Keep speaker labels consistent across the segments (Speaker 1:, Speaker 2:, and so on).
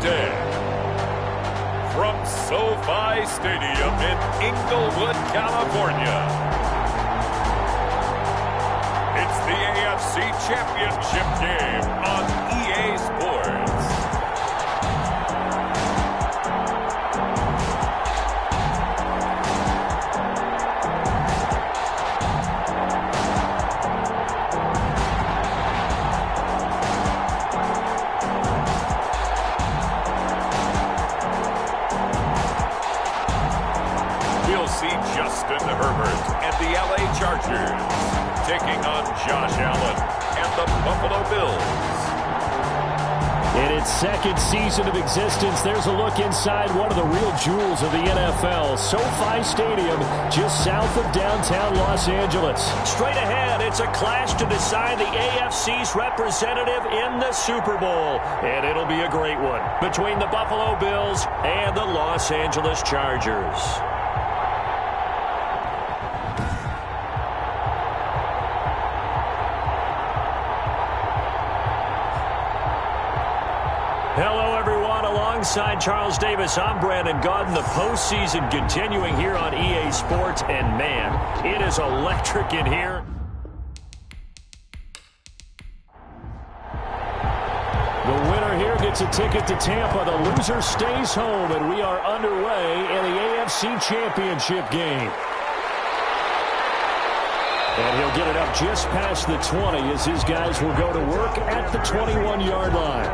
Speaker 1: today, from SoFi Stadium in Inglewood, California, it's the AFC Championship game on EA Sports. We'll see Justin Herbert and the LA Chargers taking on Josh Allen and the Buffalo Bills.
Speaker 2: In its second season of existence, there's a look inside one of the real jewels of the NFL, SoFi Stadium, just south of downtown Los Angeles.
Speaker 3: Straight ahead, it's a clash to decide the AFC's representative in the Super Bowl. And it'll be a great one between the Buffalo Bills and the Los Angeles Chargers. Hello, everyone. Alongside Charles Davis, I'm Brandon Gaudin. The postseason continuing here on EA Sports. And, man, it is electric in here.
Speaker 2: The winner here gets a ticket to Tampa. The loser stays home, and we are underway in the AFC Championship game. And he'll get it up just past the 20 as his guys will go to work at the 21-yard line.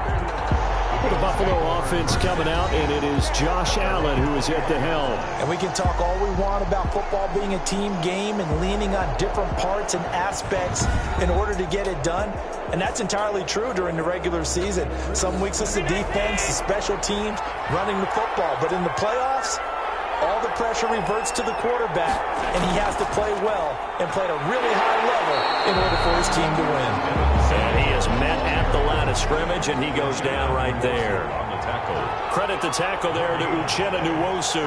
Speaker 2: The Buffalo offense coming out, and it is Josh Allen who is at the helm.
Speaker 4: And we can talk all we want about football being a team game and leaning on different parts and aspects in order to get it done. And that's entirely true during the regular season. Some weeks it's the defense, the special teams, running the football. But in the playoffs, all the pressure reverts to the quarterback, and he has to play well and play at a really high level in order for his team to win.
Speaker 3: And he is met at the line of scrimmage, and he goes down right there. Credit the tackle there to Uchenna Nwosu.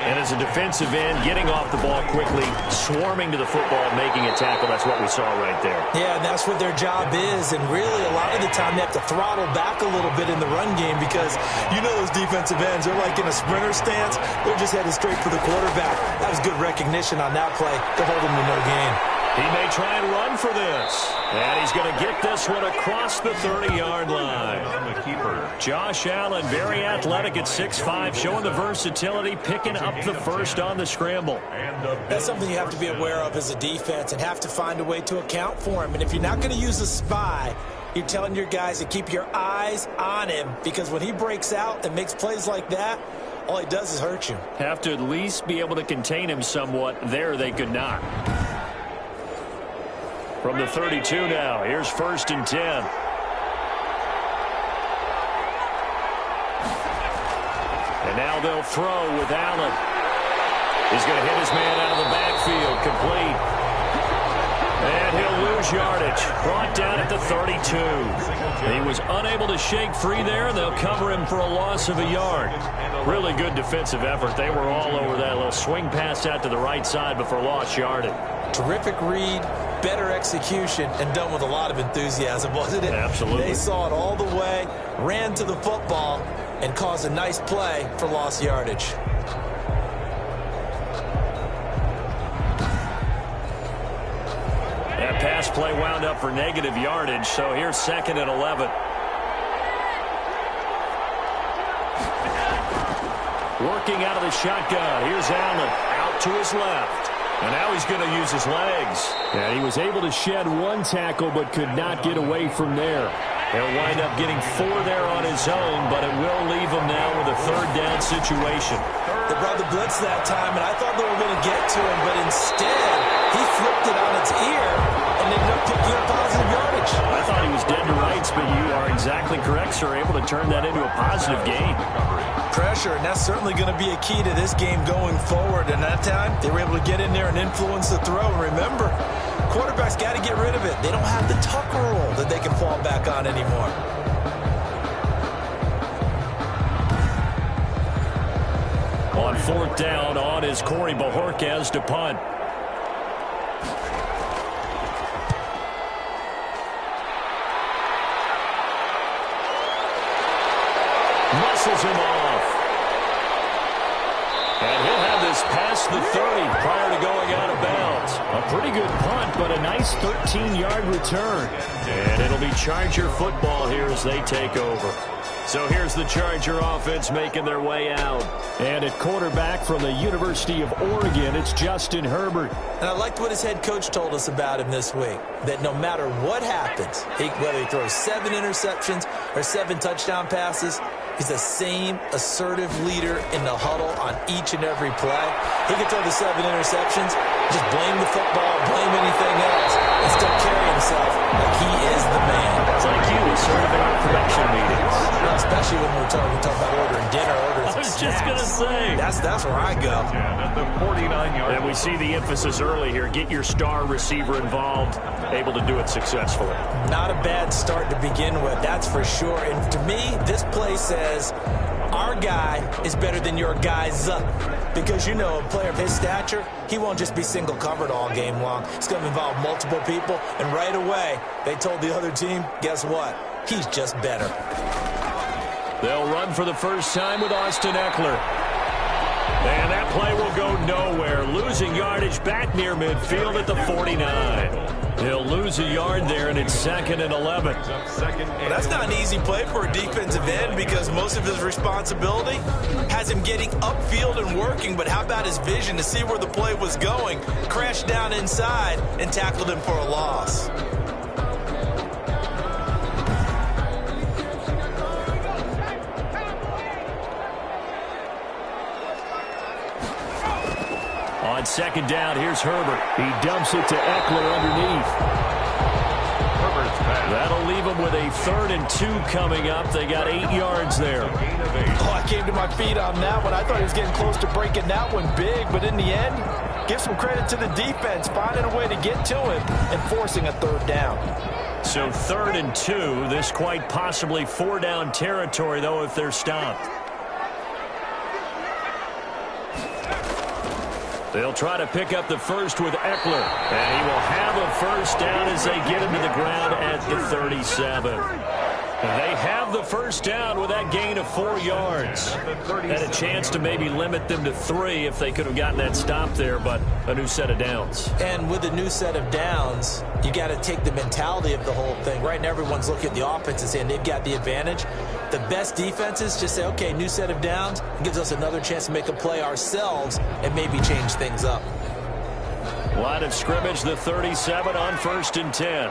Speaker 3: And as a defensive end, getting off the ball quickly, swarming to the football, making a tackle. That's what we saw right there.
Speaker 4: Yeah, that's what their job is. And really, a lot of the time, they have to throttle back a little bit in the run game because you know those defensive ends, they're like in a sprinter stance. They're just headed straight for the quarterback. That was good recognition on that play to hold him to no gain.
Speaker 3: He may try and run for this. And he's going to get this one across the 30-yard line. Josh Allen, very athletic at 6'5", showing the versatility, picking up the first on the scramble.
Speaker 4: That's something you have to be aware of as a defense and have to find a way to account for him. And if you're not going to use a spy, you're telling your guys to keep your eyes on him, because when he breaks out and makes plays like that, all he does is hurt you.
Speaker 3: Have to at least be able to contain him somewhat. There they could not. From the 32 now, here's 1st and 10. And now they'll throw with Allen. He's going to hit his man out of the backfield, complete. And he'll lose yardage. Brought down at the 32. He was unable to shake free there. They'll cover him for a loss of a yard. Really good defensive effort. They were all over that little swing pass out to the right side before lost yardage.
Speaker 4: Terrific read, better execution, and done with a lot of enthusiasm, wasn't it?
Speaker 3: Absolutely.
Speaker 4: They saw it all the way, ran to the football, and caused a nice play for lost yardage.
Speaker 3: That pass play wound up for negative yardage, so here's 2nd and 11. Working out of the shotgun. Here's Allen out to his left. And now he's going to use his legs.
Speaker 2: And he was able to shed one tackle but could not get away from there.
Speaker 3: He'll wind up getting 4 there on his own, but it will leave him now with a 3rd down situation.
Speaker 4: They brought the blitz that time, and I thought they were going to get to him, but instead he flipped it on its ear and ended up picking up positive yardage.
Speaker 3: I thought he was dead to rights, but you are exactly correct, sir. Able to turn that into a positive gain.
Speaker 4: Pressure, and that's certainly going to be a key to this game going forward. And that time, they were able to get in there and influence the throw. And remember, quarterbacks got to get rid of it. They don't have the tuck rule that they can fall back on anymore.
Speaker 3: On 4th down, on is Corey Bojorquez to punt. whistles him off. And he'll have this past the 30 prior to going out of bounds.
Speaker 2: A pretty good punt, but a nice 13-yard return.
Speaker 3: And it'll be Charger football here as they take over. So here's the Charger offense making their way out.
Speaker 2: And at quarterback from the University of Oregon, it's Justin Herbert.
Speaker 4: And I liked what his head coach told us about him this week, that no matter what happens, whether he throws 7 interceptions or 7 touchdown passes, he's the same assertive leader in the huddle on each and every play. He can throw the 7 interceptions, just blame the football, blame anything else, and still carry himself like he is the man.
Speaker 3: It's like you, assertive in our production meetings.
Speaker 4: Especially when we're talking about ordering dinner, ordering some
Speaker 3: I was just going to say.
Speaker 4: That's where I go.
Speaker 1: At the 49-yard
Speaker 3: And we see the emphasis early here. Get your star receiver involved, able to do it successfully.
Speaker 4: Not a bad start to begin with, that's for sure. And to me, this play says our guy is better than your guy's up. Because, you know, a player of his stature, he won't just be single covered all game long. It's going to involve multiple people. And right away, they told the other team, guess what? He's just better.
Speaker 3: They'll run for the first time with Austin Eckler. And that play will go nowhere. Losing yardage back near midfield at the 49. He'll lose a yard there, and it's 2nd and 11.
Speaker 4: Well, that's not an easy play for a defensive end because most of his responsibility has him getting upfield and working. But how about his vision to see where the play was going, crashed down inside, and tackled him for a loss?
Speaker 3: On 2nd down, here's Herbert.
Speaker 2: He dumps it to Eckler underneath.
Speaker 1: Herbert's pass.
Speaker 3: That'll leave him with a 3rd and 2 coming up. They got 8 yards there.
Speaker 4: Oh, I came to my feet on that one. I thought he was getting close to breaking that one big, but in the end, give some credit to the defense, finding a way to get to him and forcing a 3rd down.
Speaker 3: So 3rd and 2. This quite possibly 4-down territory, though, if they're stopped. They'll try to pick up the first with Eckler. And he will have a first down as they get him to the ground at the 37. They have the first down with that gain of 4 yards. Had a chance to maybe limit them to 3 if they could have gotten that stop there, but a new set of downs.
Speaker 4: And with a new set of downs, you got to take the mentality of the whole thing. Right now, everyone's looking at the offense and saying they've got the advantage. The best defenses just say, okay, new set of downs. It gives us another chance to make a play ourselves and maybe change things up.
Speaker 3: Line of scrimmage, the 37 on 1st and 10.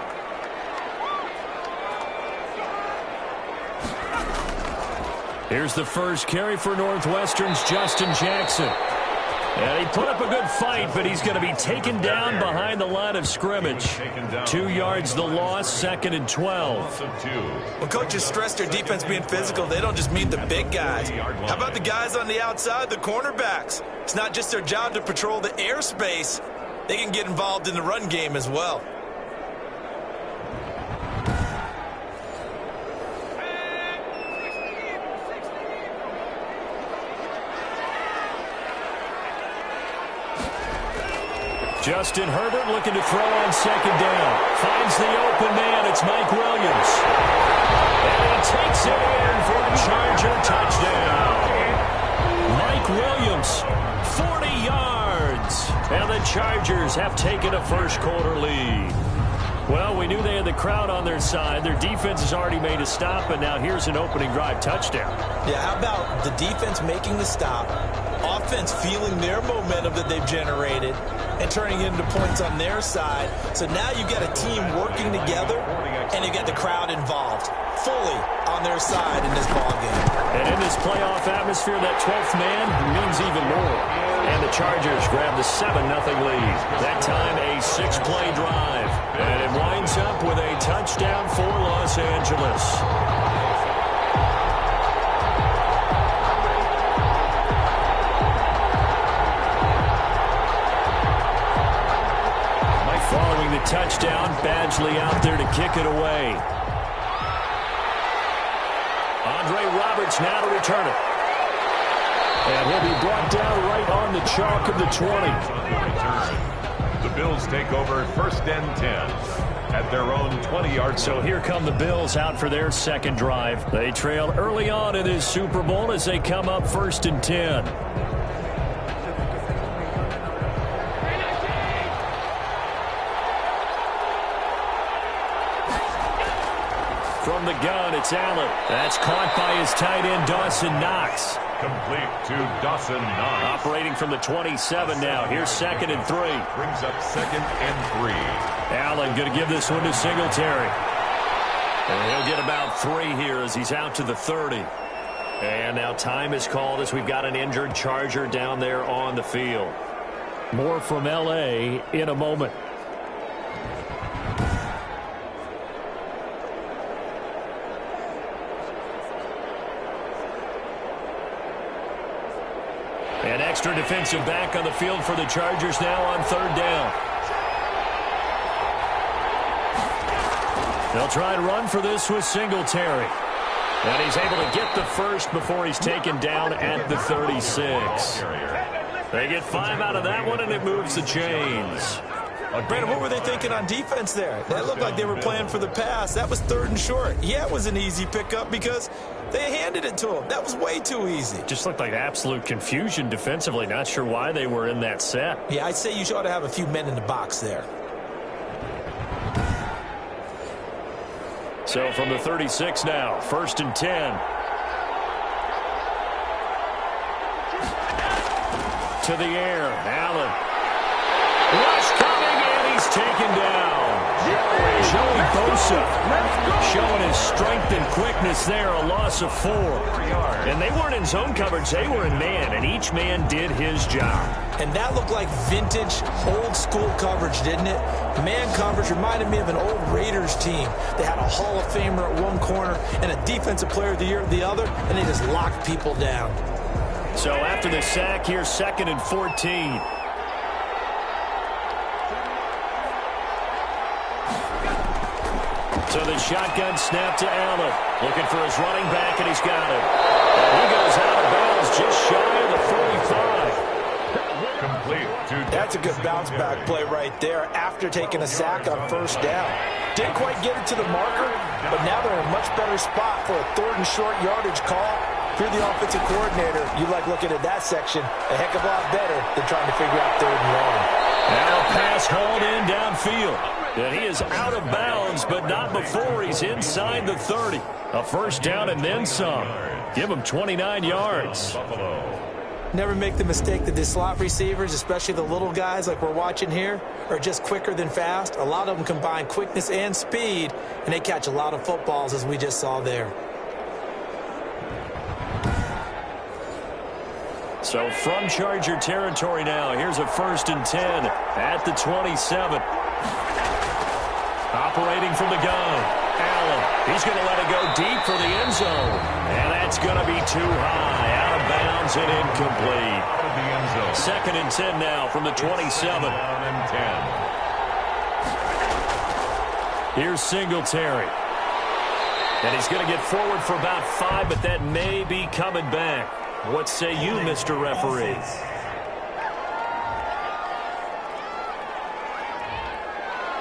Speaker 3: Here's the first carry for Northwestern's Justin Jackson. And he put up a good fight, but he's going to be taken down behind the line of scrimmage. 2 yards the loss, 2nd and 12.
Speaker 4: When coaches stress their defense being physical, they don't just mean the big guys. How about the guys on the outside, the cornerbacks? It's not just their job to patrol the airspace. They can get involved in the run game as well.
Speaker 3: Justin Herbert looking to throw on 2nd down. Finds the open man. It's Mike Williams. And he takes it in for a Charger touchdown. Mike Williams, 40 yards. And the Chargers have taken a first-quarter lead. Well, we knew they had the crowd on their side. Their defense has already made a stop, and now here's an opening drive touchdown.
Speaker 4: Yeah, how about the defense making the stop, offense feeling their momentum that they've generated, and turning it into points on their side. So now you've got a team working together, and you get the crowd involved fully on their side in this ballgame.
Speaker 3: And in this playoff atmosphere, that 12th man means even more. And the Chargers grab the 7-0 lead. That time a 6-play drive. And it winds up with a touchdown for Los Angeles. Following the touchdown, Badgley out there to kick it away. Andre Roberts now to return it.
Speaker 2: And he'll be brought down right on the chalk of the 20.
Speaker 1: The Bills take over 1st and 10 at their own 20-yard.
Speaker 3: So here come the Bills out for their second drive. They trail early on in this Super Bowl as they come up 1st and 10. From the gun, it's Allen. That's caught by his tight end, Dawson Knox.
Speaker 1: Complete to Dawson Knox.
Speaker 3: Operating from the 27 now. Here's 2nd and 3.
Speaker 1: Brings up 2nd and 3.
Speaker 3: Allen going to give this one to Singletary. And he'll get about 3 here as he's out to the 30. And now time is called as we've got an injured Charger down there on the field. More from L.A. in a moment. An extra defensive back on the field for the Chargers now on 3rd down. They'll try and run for this with Singletary. And he's able to get the first before he's taken down at the 36. They get 5 out of that one, and it moves the chains.
Speaker 4: Brandon, what were they thinking on defense there? That looked like they were playing for the pass. That was 3rd and short. Yeah, it was an easy pickup because they handed it to him. That was way too easy.
Speaker 3: Just looked like absolute confusion defensively. Not sure why they were in that set.
Speaker 4: Yeah, I'd say you ought to have a few men in the box there.
Speaker 3: So from the 36 now, 1st and 10. To the air, Allen. Rush coming, and he's taken down. Joey Bosa showing his strength and quickness there, a loss of 4. And they weren't in zone coverage, they were in man, and each man did his job.
Speaker 4: And that looked like vintage, old-school coverage, didn't it? Man coverage reminded me of an old Raiders team. They had a Hall of Famer at one corner and a Defensive Player of the Year at the other, and they just locked people down.
Speaker 3: So after the sack, here's 2nd and 14. So the shotgun snap to Allen. Looking for his running back, and he's got it. And he goes out of bounds just shy of the 45.
Speaker 1: Complete to
Speaker 4: That's a good bounce-back play right there after taking a sack on 1st down. Didn't quite get it to the marker, but now they're in a much better spot for a 3rd and short yardage call. If you're the offensive coordinator, you like looking at that section a heck of a lot better than trying to figure out 3rd and long.
Speaker 3: Now a pass hauled in downfield. And he is out of bounds, but not before he's inside the 30. A 1st down and then some. Give him 29 yards.
Speaker 4: Never make the mistake that the slot receivers, especially the little guys like we're watching here, are just quicker than fast. A lot of them combine quickness and speed, and they catch a lot of footballs, as we just saw there.
Speaker 3: So from Charger territory now, here's a 1st and 10 at the 27. Operating from the gun, Allen. He's going to let it go deep for the end zone. And that's going to be too high. Out of bounds and incomplete. 2nd and 10 now from the 27. Here's Singletary. And he's going to get forward for about 5, but that may be coming back. What say you, Mr. Referee?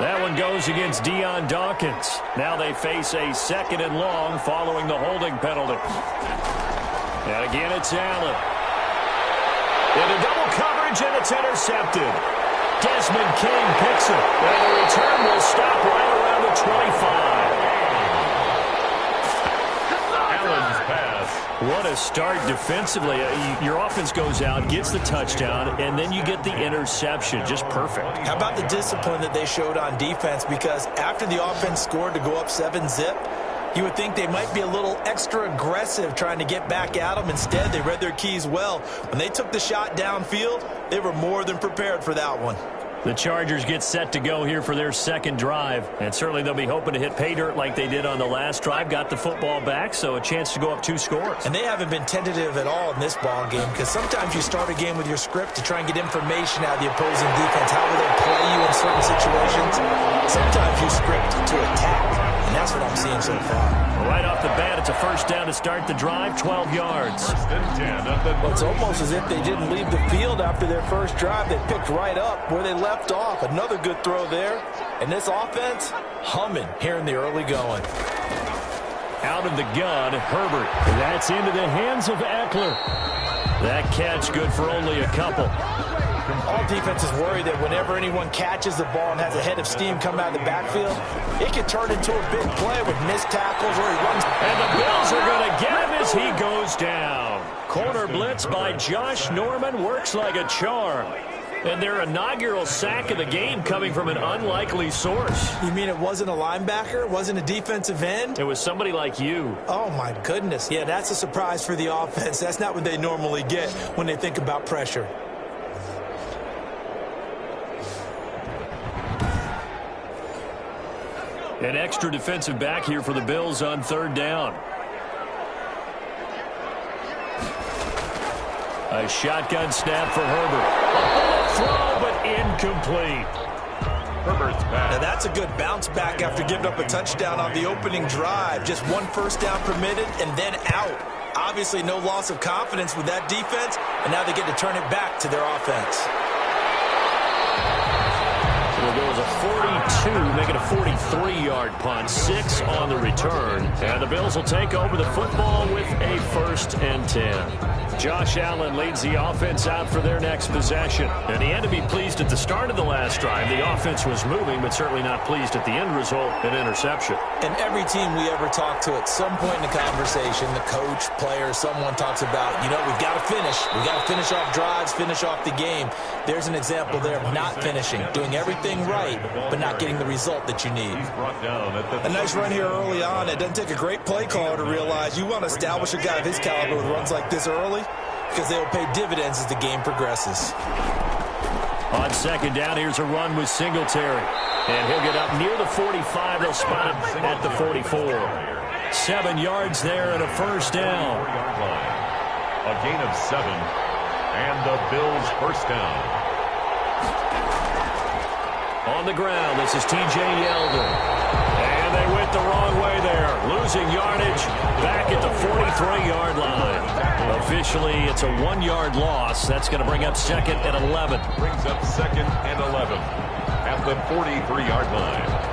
Speaker 3: That one goes against Deion Dawkins. Now they face a 2nd and long following the holding penalty. And again, it's Allen. Into double coverage, and it's intercepted. Desmond King picks it. And the return will stop right around the 25.
Speaker 1: Allen's pass.
Speaker 3: What a start defensively. Your offense goes out, gets the touchdown, and then you get the interception. Just perfect.
Speaker 4: How about the discipline that they showed on defense? Because after the offense scored to go up 7-zip, you would think they might be a little extra aggressive trying to get back at them. Instead, they read their keys well. When they took the shot downfield, they were more than prepared for that one.
Speaker 3: The Chargers get set to go here for their 2nd drive. And certainly they'll be hoping to hit pay dirt like they did on the last drive. Got the football back, so a chance to go up 2 scores.
Speaker 4: And they haven't been tentative at all in this ball game, because sometimes you start a game with your script to try and get information out of the opposing defense. How will they play you in certain situations? Sometimes you script to attack, and that's what I'm seeing so far.
Speaker 3: Right off the bat, it's a 1st down to start the drive, 12 yards.
Speaker 1: 1st and 10 at the...
Speaker 4: Well, it's almost as if they didn't leave the field after their first drive. They picked right up where they left off. Another good throw there. And this offense, humming here in the early going.
Speaker 2: Out of the gun, Herbert. That's into the hands of Eckler. That catch good for only a couple.
Speaker 4: All defenses worry that whenever anyone catches the ball and has a head of steam come out of the backfield, it can turn into a big play with missed tackles or he runs.
Speaker 2: And the Bills are going to get him as he goes down. Corner blitz by Josh Norman works like a charm. And their inaugural sack of the game coming from an unlikely source.
Speaker 4: You mean it wasn't a linebacker? Wasn't a defensive end?
Speaker 2: It was somebody like you.
Speaker 4: Oh, my goodness. Yeah, that's a surprise for the offense. That's not what they normally get when they think about pressure.
Speaker 2: An extra defensive back here for the Bills on third down. A shotgun snap for Herbert. Throw, but incomplete.
Speaker 1: Herbert's back.
Speaker 4: Now that's a good bounce back after giving up a touchdown on the opening drive. Just one first down permitted and then out. Obviously no loss of confidence with that defense, and now they get to turn it back to their offense.
Speaker 2: Well, there was a 42, make it a 43-yard punt, 6 on the return. And the Bills will take over the football with a 1st and 10. Josh Allen leads the offense out for their next possession. And he had to be pleased at the start of the last drive. The offense was moving, but certainly not pleased at the end result, an interception.
Speaker 4: And every team we ever talk to at some point in the conversation, the coach, player, someone talks about, you know, we've got to finish. We've got to finish off drives, finish off the game. There's an example there of not finishing, doing everything right, but not getting the result that you need. A nice run here early on. It doesn't take a great play caller to realize you want to establish a guy of his caliber with runs like this early, because they will pay dividends as the game progresses.
Speaker 2: On second down, here's a run with Singletary. And he'll get up near the 45. They'll spot him at the 44. 7 yards there and a first down.
Speaker 1: A gain of 7. And the Bills first down.
Speaker 2: On the ground, this is T.J. Yeldon. And they went the wrong way there. Losing yardage back at the 43-yard line. Officially, it's a 1-yard loss. That's going to bring up 2nd and 11.
Speaker 1: Brings up 2nd and 11 at the 43-yard line.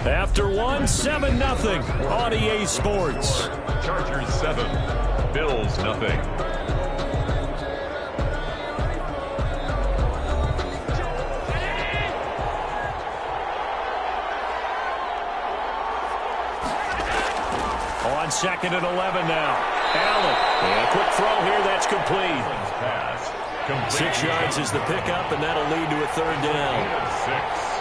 Speaker 2: After 7-0 on EA Sports.
Speaker 1: Chargers 7, Bills nothing.
Speaker 2: On 2nd and 11 now. Allen. And a quick throw here. That's complete. 6 yards is the pickup, and that'll lead to a third down.
Speaker 1: 6.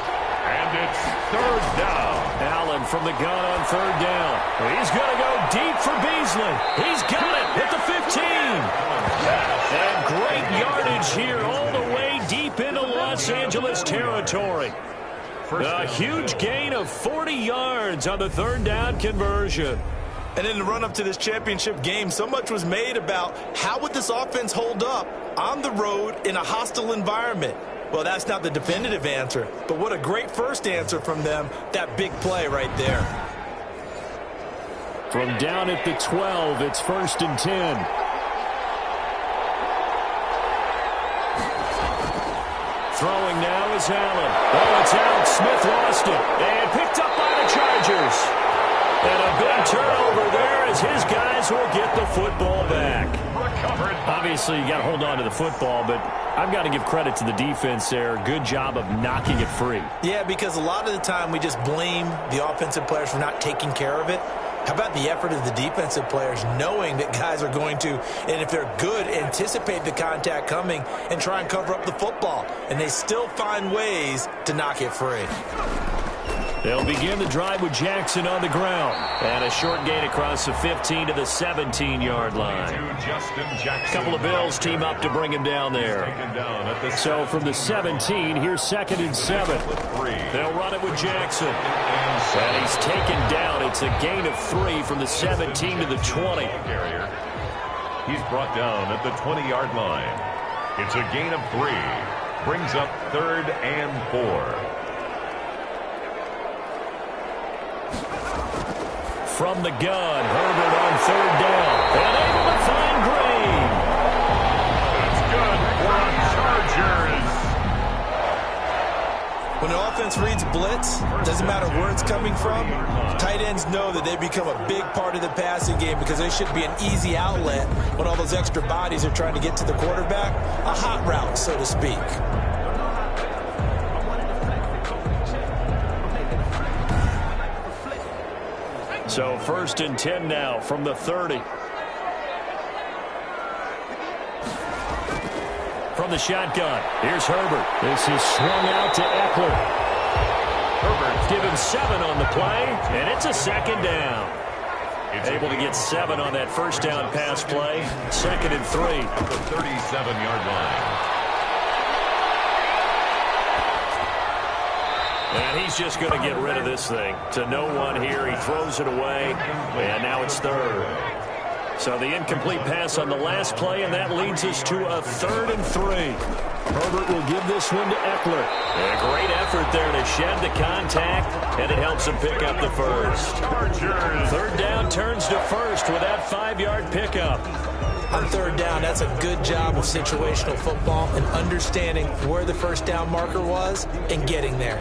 Speaker 1: And it's third down.
Speaker 2: Allen from the gun on third down. He's going to go deep for Beasley. He's got it at the 15. And great yardage here all the way deep into Los Angeles territory. A huge gain of 40 yards on the third down conversion.
Speaker 4: And in the run-up to this championship game, so much was made about how would this offense hold up on the road in a hostile environment. Well, that's not the definitive answer, but what a great first answer from them, that big play right there.
Speaker 2: From down at the 12, it's 1st and 10. Throwing now is Allen. Oh, it's out. Smith lost it. And picked up by the Chargers. And a big turnover there as his guys will get the football back. Obviously, you got to hold on to the football, but I've got to give credit to the defense there. Good job of knocking it free.
Speaker 4: Yeah, because a lot of the time we just blame the offensive players for not taking care of it. How about the effort of the defensive players knowing that guys are going to, and if they're good, anticipate the contact coming and try and cover up the football. And they still find ways to knock it free.
Speaker 2: They'll begin the drive with Jackson on the ground. And a short gain across the 15 to the 17-yard line. A couple of Bills team up to bring him down there. So from the 17, here's 2nd and 7. They'll run it with Jackson. And he's taken down. It's a gain of 3 from the 17 to the 20.
Speaker 1: He's brought down at the 20-yard line. It's a gain of 3. Brings up 3rd and 4.
Speaker 3: From the gun, Herbert on 3rd down. And able to find Green.
Speaker 1: That's good for a Chargers.
Speaker 4: When the offense reads blitz, doesn't matter where it's coming from, tight ends know that they become a big part of the passing game because they should be an easy outlet when all those extra bodies are trying to get to the quarterback. A hot route, so to speak.
Speaker 3: So 1st and 10 now from the 30. From the shotgun, here's Herbert.
Speaker 2: This is swung out to Eckler.
Speaker 3: Herbert's given 7 on the play, and it's a 2nd down. Able to get 7 on that 1st down pass play. 2nd and 3.
Speaker 1: At the 37-yard line.
Speaker 3: And he's just going to get rid of this thing. To no one here. He throws it away, and now it's 3rd. So the incomplete pass on the last play, and that leads us to a 3rd and 3.
Speaker 2: Herbert will give this one to Eckler.
Speaker 3: A great effort there to shed the contact, and it helps him pick up the first.
Speaker 1: Chargers.
Speaker 3: 3rd down turns to 1st with that 5-yard pickup.
Speaker 4: On 3rd down, that's a good job of situational football and understanding where the 1st down marker was and getting there.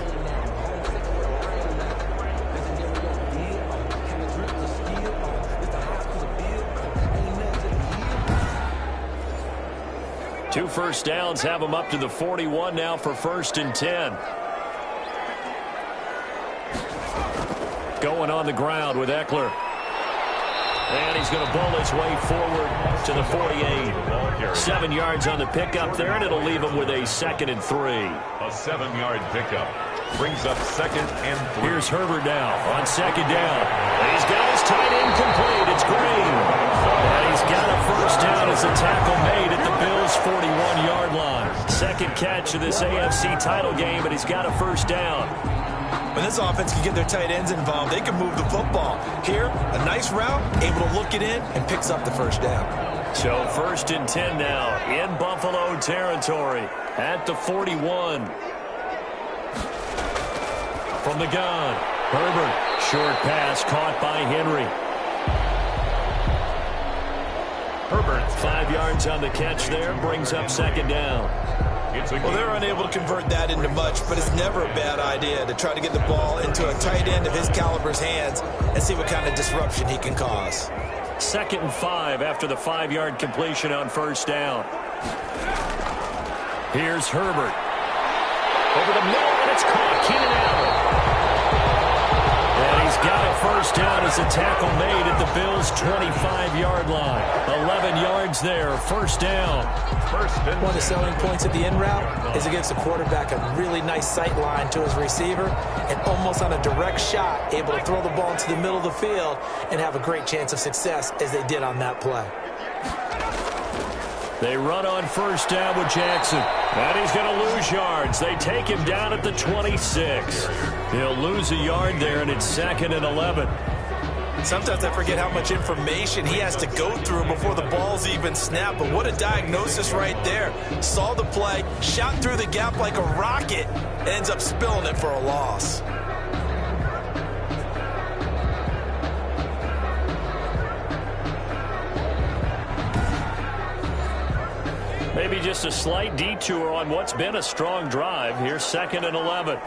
Speaker 3: Two 1st downs have him up to the 41 now for 1st and 10. Going on the ground with Eckler. And he's going to bull his way forward to the 48. 7 yards on the pickup there, and it'll leave him with a 2nd and 3.
Speaker 1: A 7-yard pickup. Brings up 2nd and 3.
Speaker 3: Here's Herbert now on 2nd down. And he's got his tight end complete. It's Green. And he's got a 1st down as a tackle made at the Bills' 41-yard line. 2nd catch of this AFC title game, and he's got a 1st down.
Speaker 4: When this offense can get their tight ends involved, they can move the football. Here, a nice route, able to look it in, and picks up the 1st down.
Speaker 3: So 1st and 10 now in Buffalo territory at the 41. From the gun, Herbert. Short pass caught by Henry. Herbert, 5 yards on the catch there, brings up 2nd down.
Speaker 4: Well, they're unable to convert that into much, but it's never a bad idea to try to get the ball into a tight end of his caliber's hands and see what kind of disruption he can cause.
Speaker 3: 2nd and 5 after the 5-yard completion on 1st down. Here's Herbert. Over the middle, and it's caught. Keenan Allen. And he's got a 1st down as a tackle made at the Bills' 25-yard line. 11 yards there, 1st down.
Speaker 4: One of the selling points of the in route is it gives the quarterback a really nice sight line to his receiver and almost on a direct shot able to throw the ball into the middle of the field and have a great chance of success as they did on that play.
Speaker 3: They run on 1st down with Jackson. And he's going to lose yards. They take him down at the 26. He'll lose a yard there, and it's 2nd and 11.
Speaker 4: Sometimes I forget how much information he has to go through before the ball's even snapped. But what a diagnosis right there. Saw the play, shot through the gap like a rocket, ends up spilling it for a loss.
Speaker 3: Maybe just a slight detour on what's been a strong drive. Here's 2nd and 11.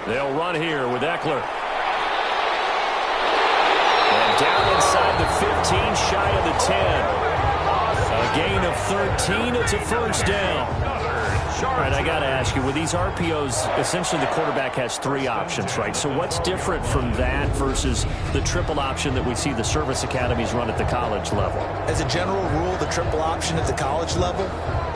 Speaker 3: They'll run here with Eckler. And down inside the 15, shy of the 10. A gain of 13. It's a 1st down. All right, I got to ask you, with these RPOs, essentially the quarterback has 3 options, right? So what's different from that versus the triple option that we see the service academies run at the college level?
Speaker 4: As a general rule, the triple option at the college level,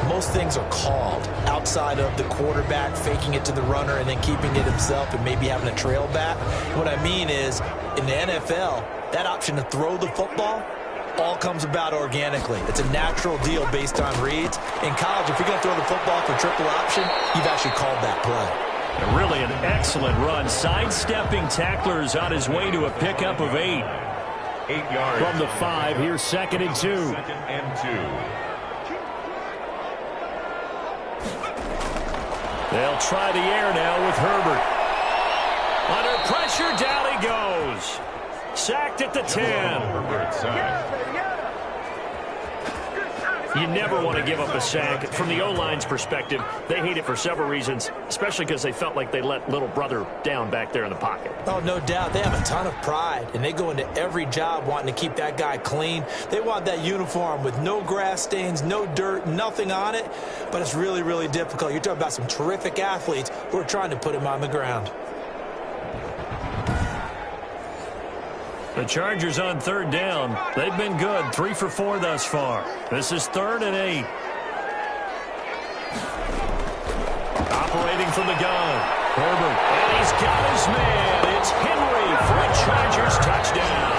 Speaker 4: most things are called outside of the quarterback faking it to the runner and then keeping it himself and maybe having a trail back. What I mean is, in the NFL, that option to throw the football all comes about organically. It's a natural deal based on reads. In college, if you're going to throw the football for triple option, you've actually called that play.
Speaker 3: And really an excellent run. Sidestepping tacklers on his way to a pickup of 8.
Speaker 1: 8 yards.
Speaker 2: From the 5, here's 2nd and 2.
Speaker 1: 2nd and 2.
Speaker 3: They'll try the air now with Herbert. Under pressure, down he goes. Sacked at the 10.
Speaker 1: Herbert sacked.
Speaker 3: You never want to give up a sack. From the O-line's perspective, they hate it for several reasons, especially because they felt like they let little brother down back there in the pocket.
Speaker 4: Oh, no doubt. They have a ton of pride, and they go into every job wanting to keep that guy clean. They want that uniform with no grass stains, no dirt, nothing on it, but it's really, really difficult. You're talking about some terrific athletes who are trying to put him on the ground.
Speaker 3: The Chargers on 3rd down. They've been good, 3 for 4 thus far. This is 3rd and 8. Operating from the gun. Herbert. And he's got his man. It's Henry for a Chargers touchdown.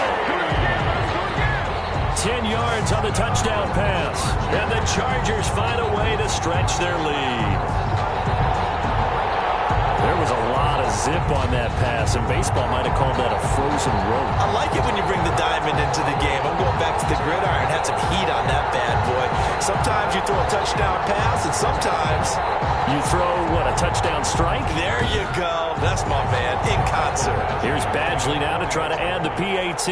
Speaker 3: 10 yards on the touchdown pass. And the Chargers find a way to stretch their lead. There was a lot of zip on that pass, and baseball might have called that a frozen rope.
Speaker 4: I like it when you bring the diamond into the game. I'm going back to the gridiron. Had some heat on that bad boy. Sometimes you throw a touchdown pass, and sometimes
Speaker 3: you throw, what, a touchdown strike?
Speaker 4: There you go. That's my man, in concert.
Speaker 3: Here's Badgley now to try to add the PAT.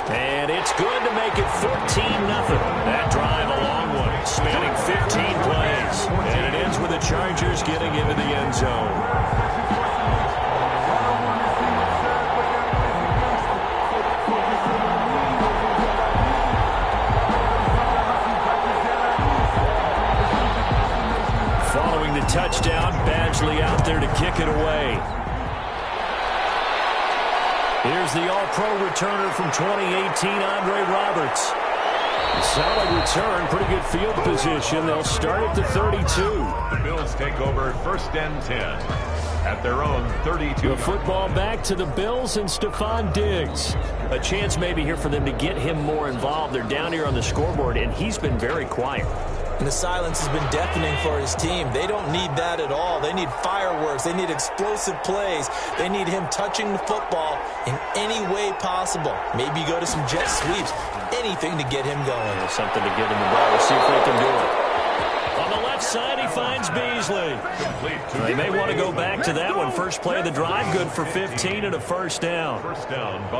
Speaker 3: And it's good to make it 14-0. That drive a long one, spanning 15 plays. And it ends with the Chargers getting into the end zone. Following the touchdown, Badgley out there to kick it away. Here's the all-pro returner from 2018, Andre Roberts. Solid return, pretty good field position. They'll start at the 32.
Speaker 1: The Bills take over 1st and 10 at their own 32.
Speaker 2: The football back to the Bills and Stephon Diggs.
Speaker 3: A chance maybe here for them to get him more involved. They're down here on the scoreboard, and he's been very quiet.
Speaker 4: And the silence has been deafening for his team. They don't need that at all. They need fireworks. They need explosive plays. They need him touching the football in any way possible. Maybe go to some jet sweeps. Anything to get him going.
Speaker 3: Something to get him the ball. We'll see if they can do it. On the left side, he finds Beasley. They may want to go back to that one. First play of the drive, good for 15 and a first down.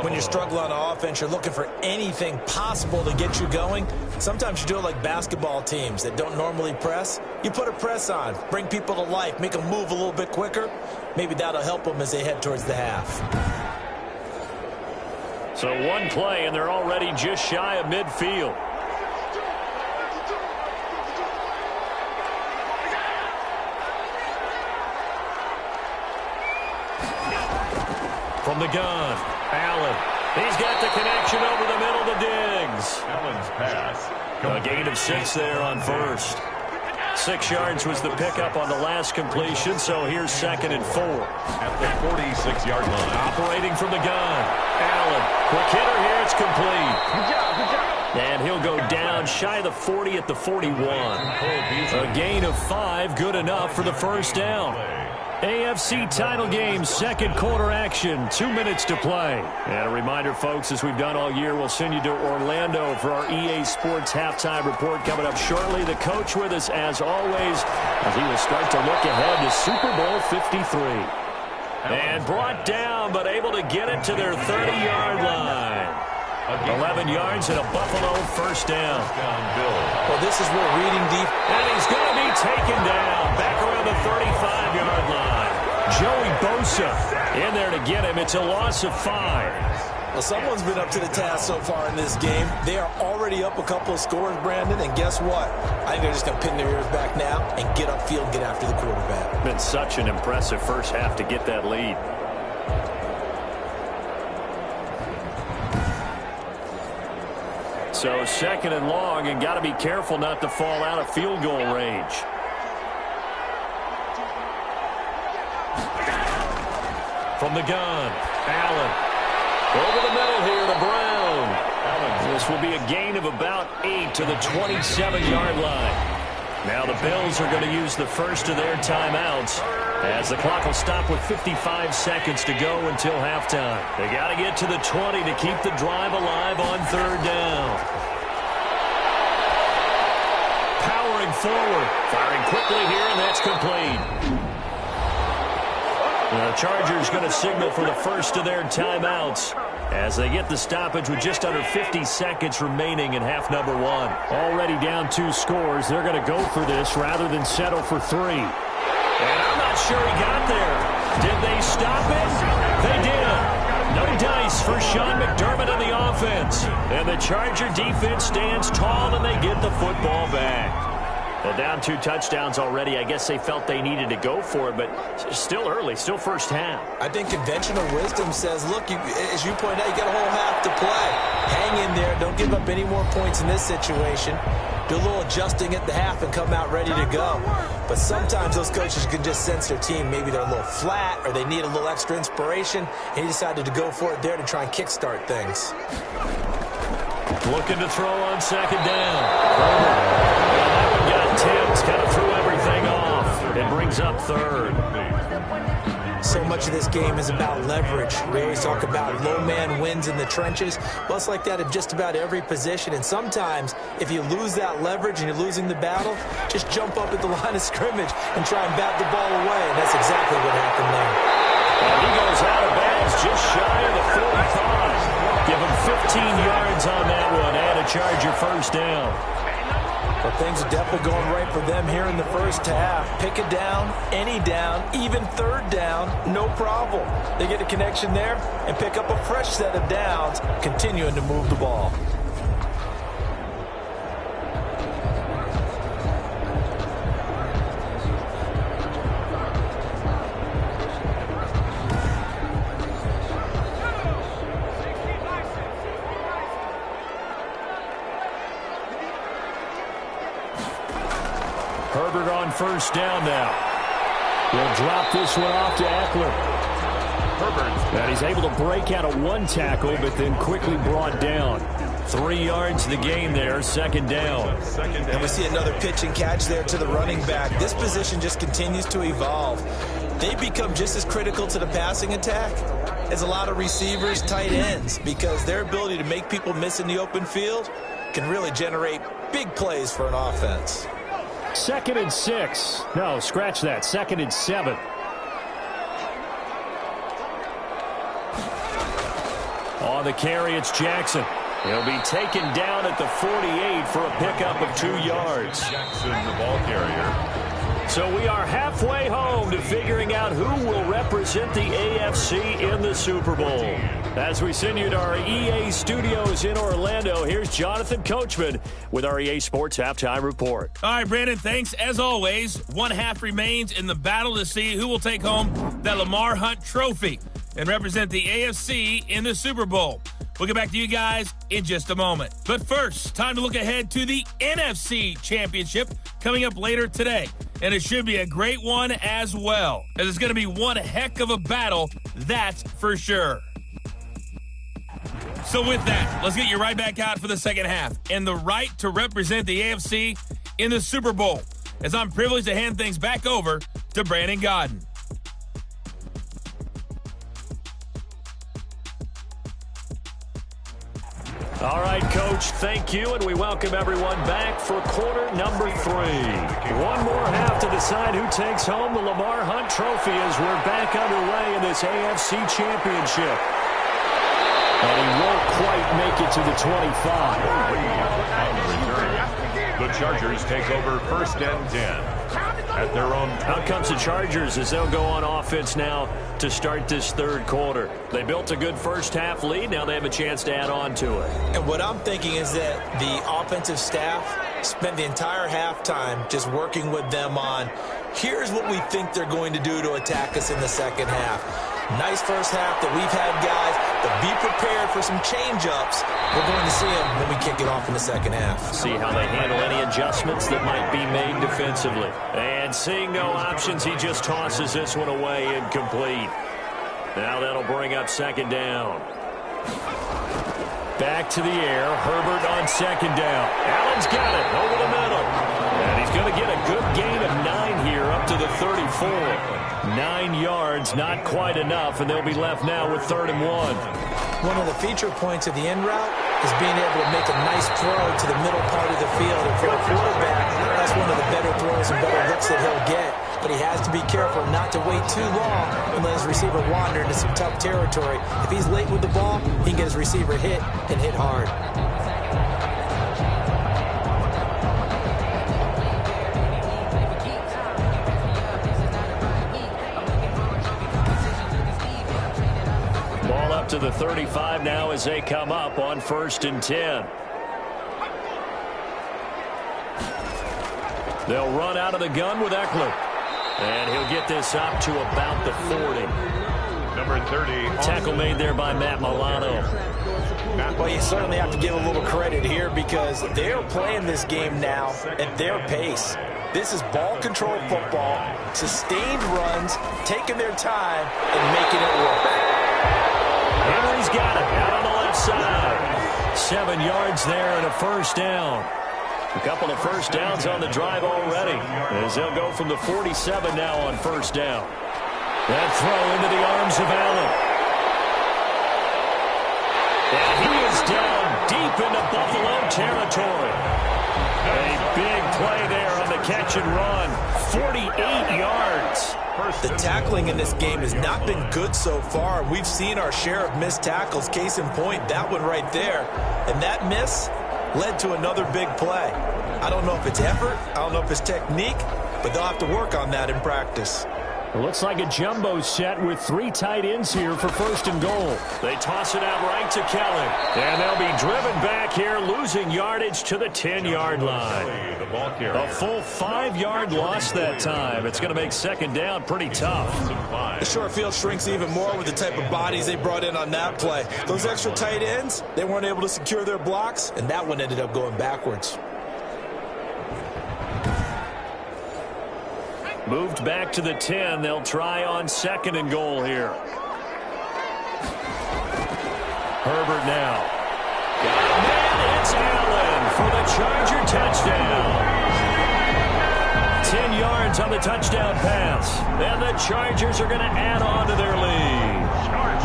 Speaker 4: When you struggle on offense, you're looking for anything possible to get you going. Sometimes you do it like basketball teams that don't normally press. You put a press on, bring people to life, make them move a little bit quicker. Maybe that'll help them as they head towards the half.
Speaker 3: So one play, and they're already just shy of midfield. From the gun, Allen. He's got the connection over the middle to Diggs.
Speaker 1: Allen's pass.
Speaker 3: A gain of 6 there on first. 6 yards was the pickup on the last completion, so here's 2nd and 4.
Speaker 1: At the 46-yard line.
Speaker 3: Operating from the gun, Allen. Quick hitter here, it's complete.
Speaker 1: Good job.
Speaker 3: And he'll go down shy of the 40 at the 41. A gain of 5, good enough for the first down. AFC title game, second quarter action, 2 minutes to play. And a reminder, folks, as we've done all year, we'll send you to Orlando for our EA Sports halftime report coming up shortly. The coach with us, as always, as he will start to look ahead to Super Bowl 53. And brought down, but able to get it to their 30-yard line. 11 yards and a Buffalo first down.
Speaker 4: Well, this is where reading deep.
Speaker 3: And he's going to be taken down back around the 35-yard line. Joey Bosa in there to get him. It's a loss of 5.
Speaker 4: Well, someone's been up to the task so far in this game. They are already up a couple of scores, Brandon, and guess what? I think they're just going to pin their ears back now and get upfield and get after the quarterback.
Speaker 3: Been such an impressive first half to get that lead. So 2nd and long, and got to be careful not to fall out of field goal range. From the gun, Allen. Over the middle here to Brown. This will be a gain of about 8 to the 27-yard line. Now the Bills are going to use the first of their timeouts as the clock will stop with 55 seconds to go until halftime. They got to get to the 20 to keep the drive alive on third down. Powering forward, firing quickly here, and that's complete. The Chargers going to signal for the first of their timeouts as they get the stoppage with just under 50 seconds remaining in half number one.
Speaker 2: Already down 2 scores. They're going to go for this rather than settle for 3.
Speaker 3: And I'm not sure he got there. Did they stop it? They did. No dice for Sean McDermott in the offense. And the Charger defense stands tall and they get the football back. Well, down 2 touchdowns already. I guess they felt they needed to go for it, but still early, still first half.
Speaker 4: I think conventional wisdom says, look, as you point out, you got a whole half to play. Hang in there. Don't give up any more points in this situation. Do a little adjusting at the half and come out ready to go. But sometimes those coaches can just sense their team. Maybe they're a little flat or they need a little extra inspiration. And he decided to go for it there to try and kickstart things.
Speaker 3: Looking to throw on second down. Got tipped, kind of threw everything off. It brings up third.
Speaker 4: So much of this game is about leverage. We always talk about low man wins in the trenches. Well, it's like that in just about every position. And sometimes, if you lose that leverage and you're losing the battle, just jump up at the line of scrimmage and try and bat the ball away. And that's exactly what happened there.
Speaker 3: And he goes out of bounds just shy of the 45. Give him 15 yards on that one and a Charger first down.
Speaker 4: Well, things are definitely going right for them here in the first half. Pick it down, any down, even third down, no problem. They get a connection there and pick up a fresh set of downs, continuing to move the ball.
Speaker 2: Herbert on first down now. He'll drop this one off to Eckler. Herbert. And he's able to break out of 1 tackle, but then quickly brought down.
Speaker 3: 3 yards the gain there, second down.
Speaker 4: And we see another pitch and catch there to the running back. This position just continues to evolve. They become just as critical to the passing attack as a lot of receivers, tight ends, because their ability to make people miss in the open field can really generate big plays for an offense.
Speaker 2: 2nd and 6. No, scratch that. 2nd and 7.
Speaker 3: On the carry, it's Jackson. He'll be taken down at the 48 for a pickup of 2 yards.
Speaker 1: Jackson, the ball carrier.
Speaker 3: So we are halfway home to figuring out who will represent the AFC in the Super Bowl. As we send you to our EA studios in Orlando, here's Jonathan Coachman with our EA Sports Halftime Report.
Speaker 5: All right, Brandon, thanks. As always, 1 half remains in the battle to see who will take home that Lamar Hunt trophy and represent the AFC in the Super Bowl. We'll get back to you guys in just a moment. But first, time to look ahead to the NFC Championship coming up later today. And it should be a great one as well, as it's going to be one heck of a battle, that's for sure. So with that, let's get you right back out for the second half and the right to represent the AFC in the Super Bowl, as I'm privileged to hand things back over to Brandon Godden.
Speaker 3: All right, Coach, thank you, and we welcome everyone back for quarter number 3. One more half to decide who takes home the Lamar Hunt trophy as we're back underway in this AFC Championship.
Speaker 2: And he won't quite make it to the 25.
Speaker 1: The Chargers take over 1st and 10. At their own.
Speaker 3: Out comes the Chargers as they'll go on offense now to start this third quarter. They built a good first half lead. Now they have a chance to add on to it.
Speaker 4: And what I'm thinking is that the offensive staff spent the entire halftime just working with them on, here's what we think they're going to do to attack us in the second half. Nice first half that we've had, guys, but be prepared for some change-ups. We're going to see them when we kick it off in the second half.
Speaker 3: See how they handle any adjustments that might be made defensively. And seeing no options, he just tosses this one away incomplete. Now that'll bring up second down. Back to the air. Herbert on second down. Allen's got it over the middle. And he's going to get a good gain of 9 here up to the 34. 9 yards, not quite enough, and they'll be left now with 3rd and 1.
Speaker 4: One of the feature points of the end route is being able to make a nice throw to the middle part of the field. And for a quarterback, that's one of the better throws and better looks that he'll get. But he has to be careful not to wait too long and let his receiver wander into some tough territory. If he's late with the ball, he can get his receiver hit and hit hard.
Speaker 3: Ball up to the 35 now as they come up on 1st and 10. They'll run out of the gun with Eckler. And he'll get this up to about the 40.
Speaker 1: Number 30.
Speaker 3: Tackle made there by Matt Milano.
Speaker 4: Well, you certainly have to give a little credit here because they're playing this game now at their pace. This is ball control football, sustained runs, taking their time, and making it work.
Speaker 3: Henry's got it out on the left side. 7 yards there and a 1st down. A couple of 1st downs on the drive already as they'll go from the 47 now on 1st down. That throw into the arms of Allen. And he is down deep into Buffalo territory. A big play there on the catch and run. 48 yards.
Speaker 4: The tackling in this game has not been good so far. We've seen our share of missed tackles. Case in point, that one right there. And that miss led to another big play. I don't know if it's effort, I don't know if it's technique, but they'll have to work on that in practice.
Speaker 2: It looks like a jumbo set with 3 tight ends here for 1st and goal.
Speaker 3: They toss it out right to Kelly. And they'll be driven back here, losing yardage to the 10-yard line. A full 5-yard loss that time. It's going to make 2nd down pretty tough.
Speaker 4: The short field shrinks even more with the type of bodies they brought in on that play. Those extra tight ends, they weren't able to secure their blocks, and that one ended up going backwards.
Speaker 3: Moved back to the 10. They'll try on 2nd and goal here. Herbert now. Got a man. It's Allen for the Charger touchdown. 10 yards on the touchdown pass. And the Chargers are going to add on to their lead.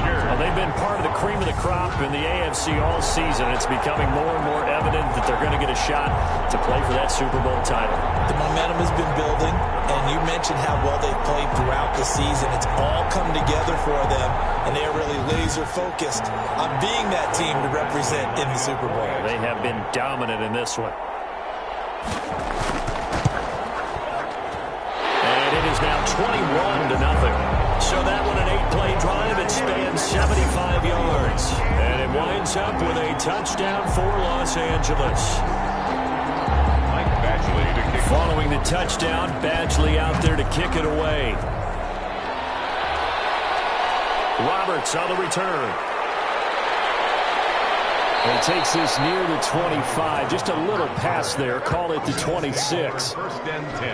Speaker 3: Well, they've been part of the cream of the crop in the AFC all season. It's becoming more and more evident that they're going to get a shot to play for that Super Bowl title.
Speaker 4: The momentum has been building, and you mentioned how well they've played throughout the season. It's all come together for them, and they are really laser-focused on being that team to represent in the Super Bowl.
Speaker 3: They have been dominant in this one. And it is now 21-0. So that one an 8-play drive. It spans 75 yards. And it winds up with a touchdown for Los Angeles. Following the touchdown, Badgley out there to kick it away. Roberts on the return.
Speaker 2: And he takes this near the 25. Just a little pass there. Call it the 26.
Speaker 1: 1st and 10.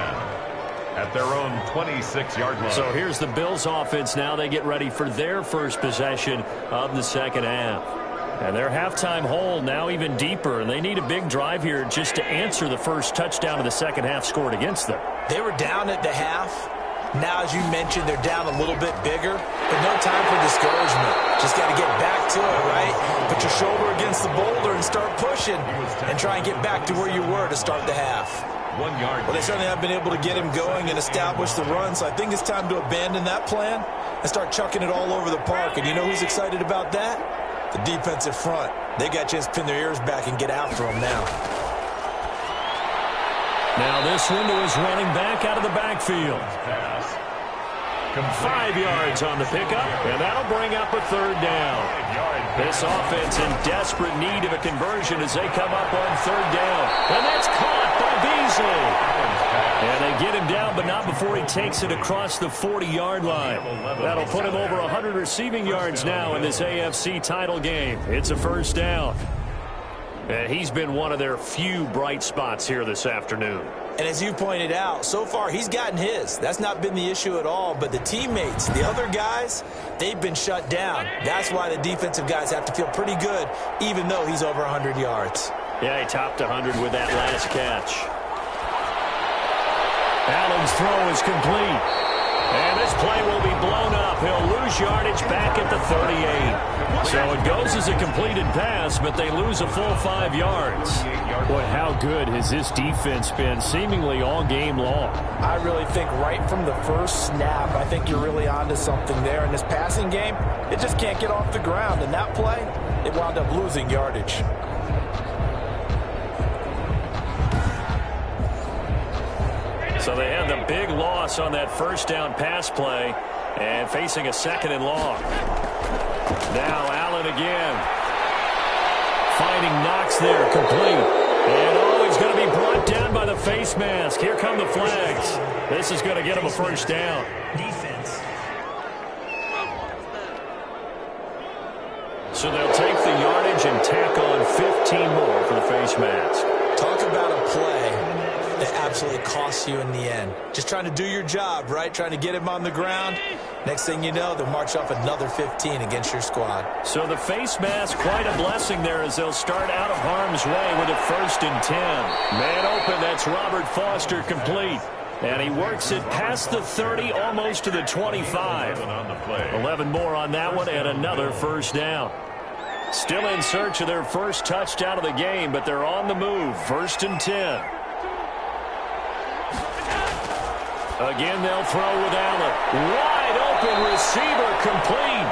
Speaker 1: At their own 26-yard line.
Speaker 3: So here's the Bills offense now. They get ready for their first possession of the 2nd half. And their halftime hole now even deeper, and they need a big drive here just to answer the first touchdown of the 2nd half scored against them.
Speaker 4: They were down at the half. Now, as you mentioned, they're down a little bit bigger, but no time for discouragement. Just got to get back to it, right? Put your shoulder against the boulder and start pushing and try and get back to where you were to start the half.
Speaker 1: 1 yard.
Speaker 4: Well, they certainly have been able to get him going and establish the run, so I think it's time to abandon that plan and start chucking it all over the park. And you know who's excited about that? The defensive front. They got a chance to pin their ears back and get after him now.
Speaker 3: Now this one to his running back out of the backfield. 5 yards on the pickup, and that'll bring up a 3rd down. This offense in desperate need of a conversion as they come up on 3rd down. And that's caught by Beasley. And they get him down, but not before he takes it across the 40-yard line. That'll put him over 100 receiving yards now in this AFC title game. It's a 1st down. And he's been one of their few bright spots here this afternoon.
Speaker 4: And as you pointed out, so far he's gotten his. That's not been the issue at all. But the teammates, the other guys, they've been shut down. That's why the defensive guys have to feel pretty good, even though he's over 100 yards.
Speaker 3: Yeah, he topped 100 with that last catch. Allen's throw is complete. And this play will be blown up. He'll lose yardage back at the 38. So it goes as a completed pass, but they lose a full 5 yards.
Speaker 2: Boy, how good has this defense been seemingly all game long?
Speaker 4: I really think right from the first snap, I think you're really onto something there. In this passing game, it just can't get off the ground. And that play, it wound up losing yardage.
Speaker 3: So they had the big loss on that first down pass play and facing a 2nd and long. Now Allen again. Finding Knox there, complete. And he's going to be brought down by the face mask. Here come the flags. This is going to get him a first down.
Speaker 6: Defense.
Speaker 3: So they'll take the yardage and tack on 15 more for the face mask.
Speaker 4: Talk about a play that absolutely costs you in the end. Just trying to do your job, right? Trying to get him on the ground. Next thing you know, they'll march off another 15 against your squad.
Speaker 3: So the face mask, quite a blessing there as they'll start out of harm's way with a 1st and 10. Man open, that's Robert Foster, complete. And he works it past the 30, almost to the 25. 11 more on that one and another first down. Still in search of their first touchdown of the game, but they're on the move. 1st and 10. Again, they'll throw with Allen. Wide open receiver, complete.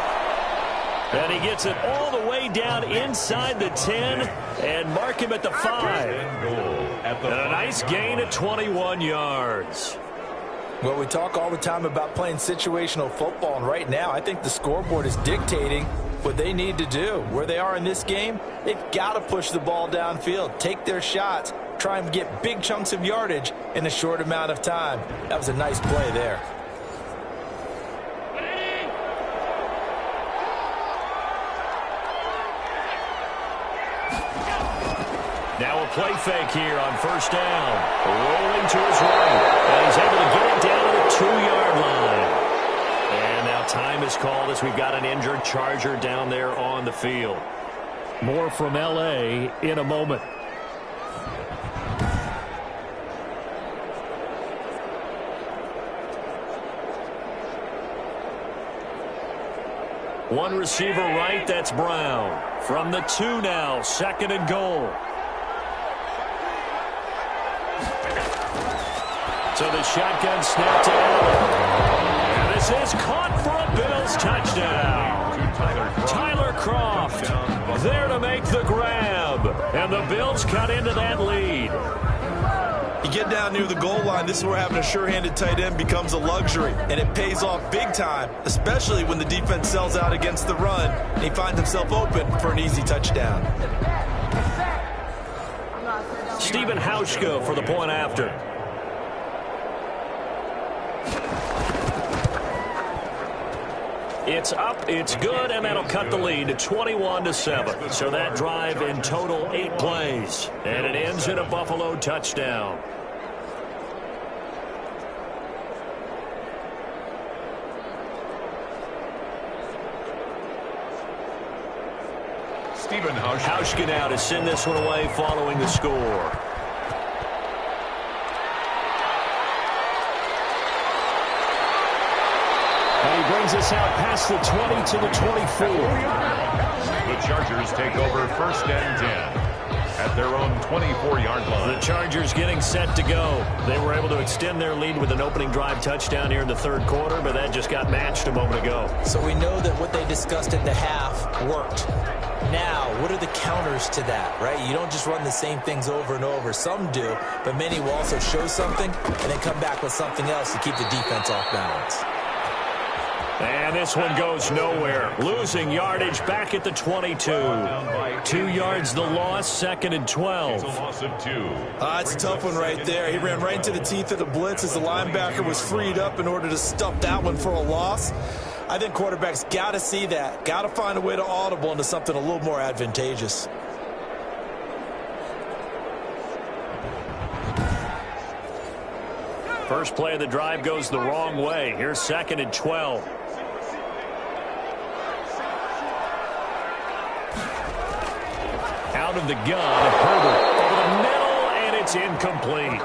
Speaker 3: And he gets it all the way down inside the 10 and mark him at the 5. And a nice gain of 21 yards.
Speaker 4: Well, we talk all the time about playing situational football, and right now I think the scoreboard is dictating what they need to do. Where they are in this game, they've got to push the ball downfield, take their shots, try and get big chunks of yardage in a short amount of time. That was a nice play there.
Speaker 3: Now a play fake here on 1st down. Rolling to his right. And he's able to get it down to the 2-yard line. And now time is called as we've got an injured Charger down there on the field.
Speaker 2: More from L.A. in a moment.
Speaker 3: One receiver right, that's Brown. From the 2 now, 2nd and goal. So the shotgun snap to Allen. And this is caught for a Bills touchdown. Tyler Kroft there to make the grab. And the Bills cut into that lead.
Speaker 7: You get down near the goal line, this is where having a sure-handed tight end becomes a luxury, and it pays off big time, especially when the defense sells out against the run, and he finds himself open for an easy touchdown.
Speaker 3: Stephen Hauschka for the point after. It's up, it's good, and that'll cut the lead to 21-7. So that drive in total 8 plays, and it ends in a Buffalo touchdown.
Speaker 1: Stephen Hauschka
Speaker 3: now to send this one away following the score.
Speaker 2: And he brings us out past the 20 to the 24.
Speaker 1: The Chargers take over 1st and 10 at their own 24-yard line.
Speaker 3: The Chargers getting set to go. They were able to extend their lead with an opening drive touchdown here in the 3rd quarter, but that just got matched a moment ago.
Speaker 4: So we know that what they discussed at the half worked. Now, what are the counters to that, right? You don't just run the same things over and over. Some do, but many will also show something and then come back with something else to keep the defense off balance.
Speaker 3: And this one goes nowhere. Losing yardage back at the 22. 2 yards the loss, 2nd and 12.
Speaker 1: It's a loss of 2.
Speaker 7: It's a tough one right there. He ran right into the teeth of the blitz as the linebacker was freed up in order to stuff that one for a loss. I think quarterbacks got to see that. Got to find a way to audible into something a little more advantageous.
Speaker 3: First play of the drive goes the wrong way. Here's 2nd and 12. Out of the gun, Herbert over the middle, and it's incomplete.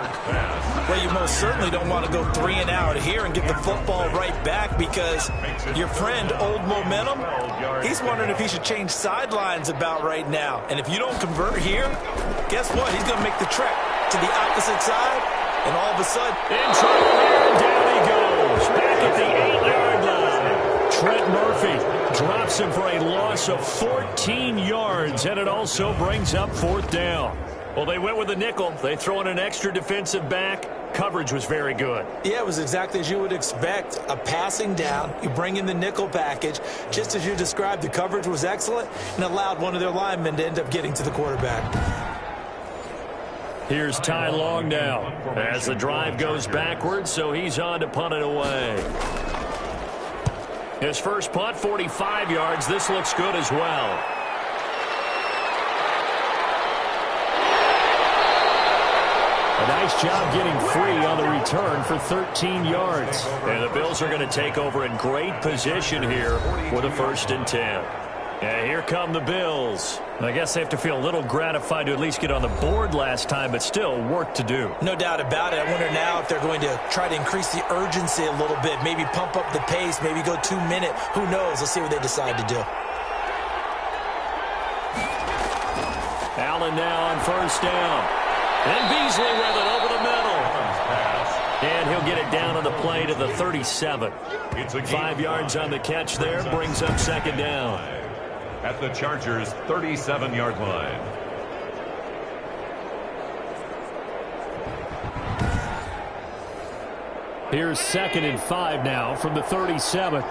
Speaker 7: Well, you most certainly don't want to go 3 and out here and get the football right back, because your friend, Old Momentum, he's wondering if he should change sidelines about right now. And if you don't convert here, guess what? He's going to make the trek to the opposite side, and all of a sudden,
Speaker 3: in trouble here, and down he goes. Back at the 8-yard line. Trent Murphy drops him for a loss of 14 yards, and it also brings up 4th down. Well, they went with a nickel. They throw in an extra defensive back. Coverage was very good.
Speaker 7: Yeah, it was exactly as you would expect. A passing down. You bring in the nickel package. Just as you described, the coverage was excellent and allowed one of their linemen to end up getting to the quarterback.
Speaker 3: Here's Ty Long now as the drive goes backwards, so he's on to punt it away. His first punt, 45 yards. This looks good as well.
Speaker 2: A nice job getting free on the return for 13 yards.
Speaker 3: And the Bills are going to take over in great position here with a 1st and 10. And here come the Bills. I guess they have to feel a little gratified to at least get on the board last time, but still work to do.
Speaker 7: No doubt about it. I wonder now if they're going to try to increase the urgency a little bit, maybe pump up the pace, maybe go 2-minute. Who knows? Let's see what they decide to do.
Speaker 3: Allen now on 1st down. And Beasley with it over the middle. And he'll get it down on the play to the 37. 5 yards on the catch there, brings up 2nd down.
Speaker 1: At the Chargers' 37-yard line.
Speaker 2: Here's 2nd and 5 now from the 37.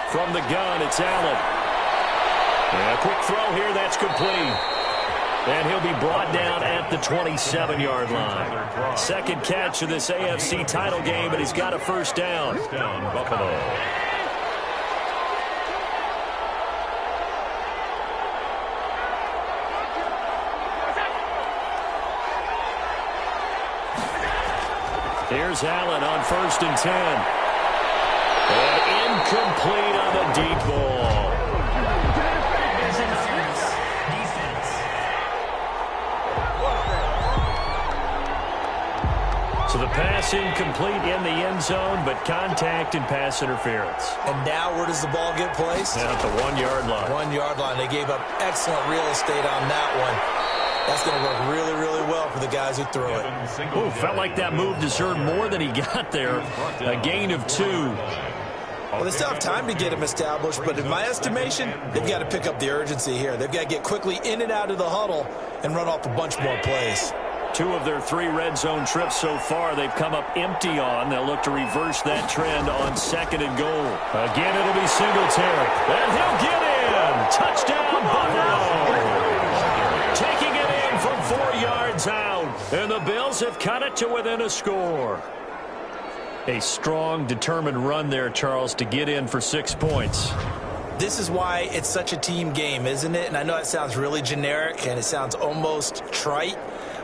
Speaker 3: From the gun, it's Allen. And a quick throw here, that's complete. And he'll be brought down at the 27-yard line. 2nd catch of this AFC title game, but he's got a 1st down.
Speaker 1: Buffalo.
Speaker 3: Here's Allen on 1st and 10. And incomplete on the deep ball. So the pass incomplete in the end zone, but contact and pass interference.
Speaker 7: And now where does the ball get placed?
Speaker 3: At the 1-yard line.
Speaker 7: 1-yard line. They gave up excellent real estate on that one. That's going to work really, really well for the guys who throw it.
Speaker 3: Ooh, felt like that move deserved more than he got there. A gain of 2.
Speaker 7: Well, they still have time to get him established, but in my estimation, they've got to pick up the urgency here. They've got to get quickly in and out of the huddle and run off a bunch more plays.
Speaker 3: 2 of their 3 red zone trips so far they've come up empty on. They'll look to reverse that trend on 2nd and goal. Again, it'll be Singletary. And he'll get in. Touchdown, Buffalo. Taking it in from 4 yards out. And the Bills have cut it to within a score. A strong, determined run there, Charles, to get in for 6 points.
Speaker 7: This is why it's such a team game, isn't it? And I know it sounds really generic and it sounds almost trite,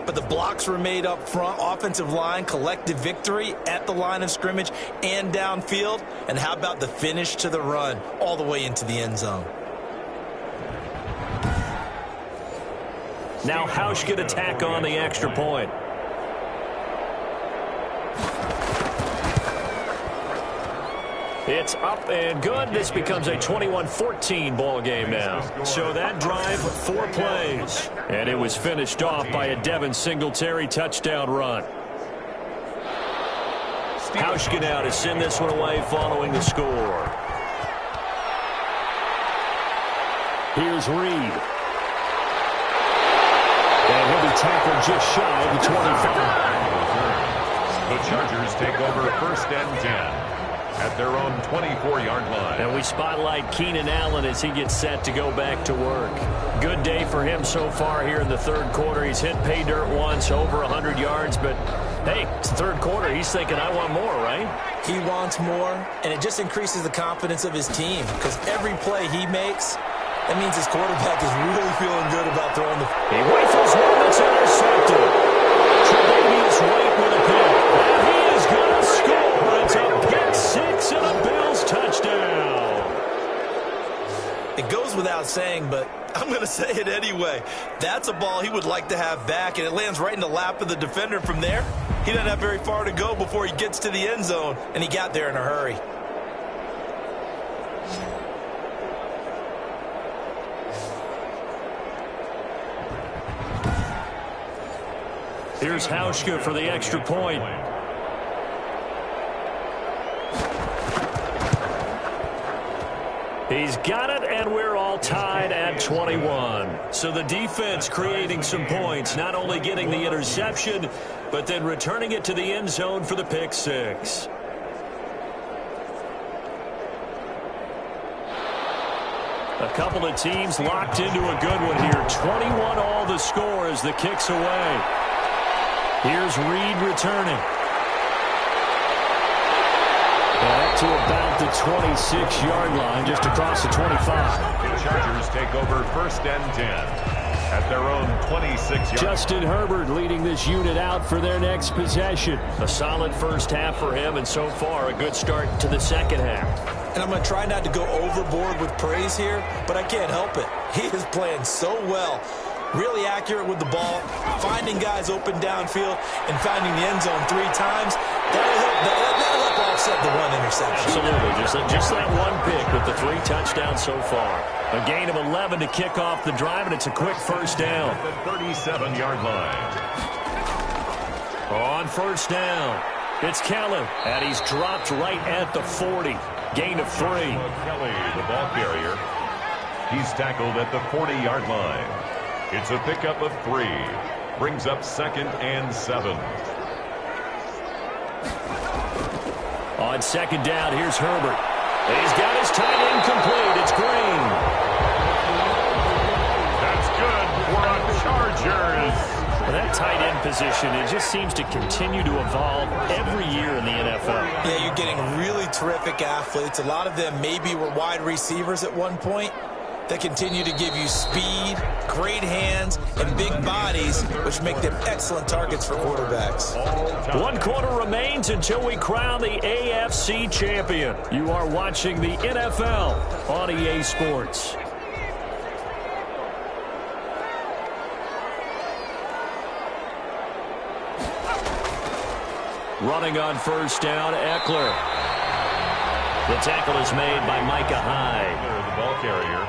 Speaker 7: but the blocks were made up front, offensive line, collective victory at the line of scrimmage and downfield. And how about the finish to the run all the way into the end zone?
Speaker 3: Now Hausch could attack on the extra point. It's up and good. This becomes a 21-14 ball game now. So that drive, 4 plays. And it was finished off by a Devin Singletary touchdown run. Hauschka now to send this one away following the score.
Speaker 2: Here's Reed. And he'll be tackled just shy of the 25.
Speaker 1: The Chargers take over 1st and 10. At their own 24-yard line.
Speaker 3: And we spotlight Keenan Allen as he gets set to go back to work. Good day for him so far here in the 3rd quarter. He's hit pay dirt once, over 100 yards, but hey, it's the 3rd quarter. He's thinking, I want more, right?
Speaker 7: He wants more, and it just increases the confidence of his team because every play he makes, that means his quarterback is really feeling good about throwing the...
Speaker 3: He rifles one that's intercepted. Tre'Davious White with a pick. And he is going to score. It's a pick 6 and a Bills touchdown.
Speaker 7: It goes without saying, but I'm going to say it anyway. That's a ball he would like to have back, and it lands right in the lap of the defender. From there, he doesn't have very far to go before he gets to the end zone, and he got there in a hurry.
Speaker 3: Here's Hauschka for the extra point. He's got it, and we're all tied at 21. So the defense creating some points, not only getting the interception, but then returning it to the end zone for the pick six. A couple of teams locked into a good one here. 21 all the score as the kick's away. Here's Reed returning. Back to about the 26-yard line, just across the 25.
Speaker 1: The Chargers take over 1st and 10 at their own 26-yard.
Speaker 2: Justin Herbert leading this unit out for their next possession.
Speaker 3: A solid first half for him, and so far a good start to the second half.
Speaker 7: And I'm going to try not to go overboard with praise here, but I can't help it. He is playing so well. Really accurate with the ball, finding guys open downfield, and finding the end zone 3 times. That'll help offset the 1 interception.
Speaker 3: Absolutely. Just that one pick with the 3 touchdowns so far. A gain of 11 to kick off the drive, and it's a quick first down.
Speaker 1: At the 37-yard line.
Speaker 3: On first down, it's Kelly, and he's dropped right at the 40. Gain of 3.
Speaker 1: Kelly, the ball carrier. He's tackled at the 40-yard line. It's a pickup of 3. Brings up 2nd and 7.
Speaker 3: On 2nd down, here's Herbert. He's got his tight end complete. It's Green.
Speaker 1: That's good for a Chargers.
Speaker 3: Well, that tight end position, it just seems to continue to evolve every year in the NFL.
Speaker 7: Yeah, you're getting really terrific athletes. A lot of them maybe were wide receivers at one point. They continue to give you speed, great hands, and big bodies, which make them excellent targets for quarterbacks.
Speaker 3: 1 quarter remains until we crown the AFC champion. You are watching the NFL on EA Sports. Running on first down, Eckler. The tackle is made by Micah Hyde.
Speaker 1: The ball carrier.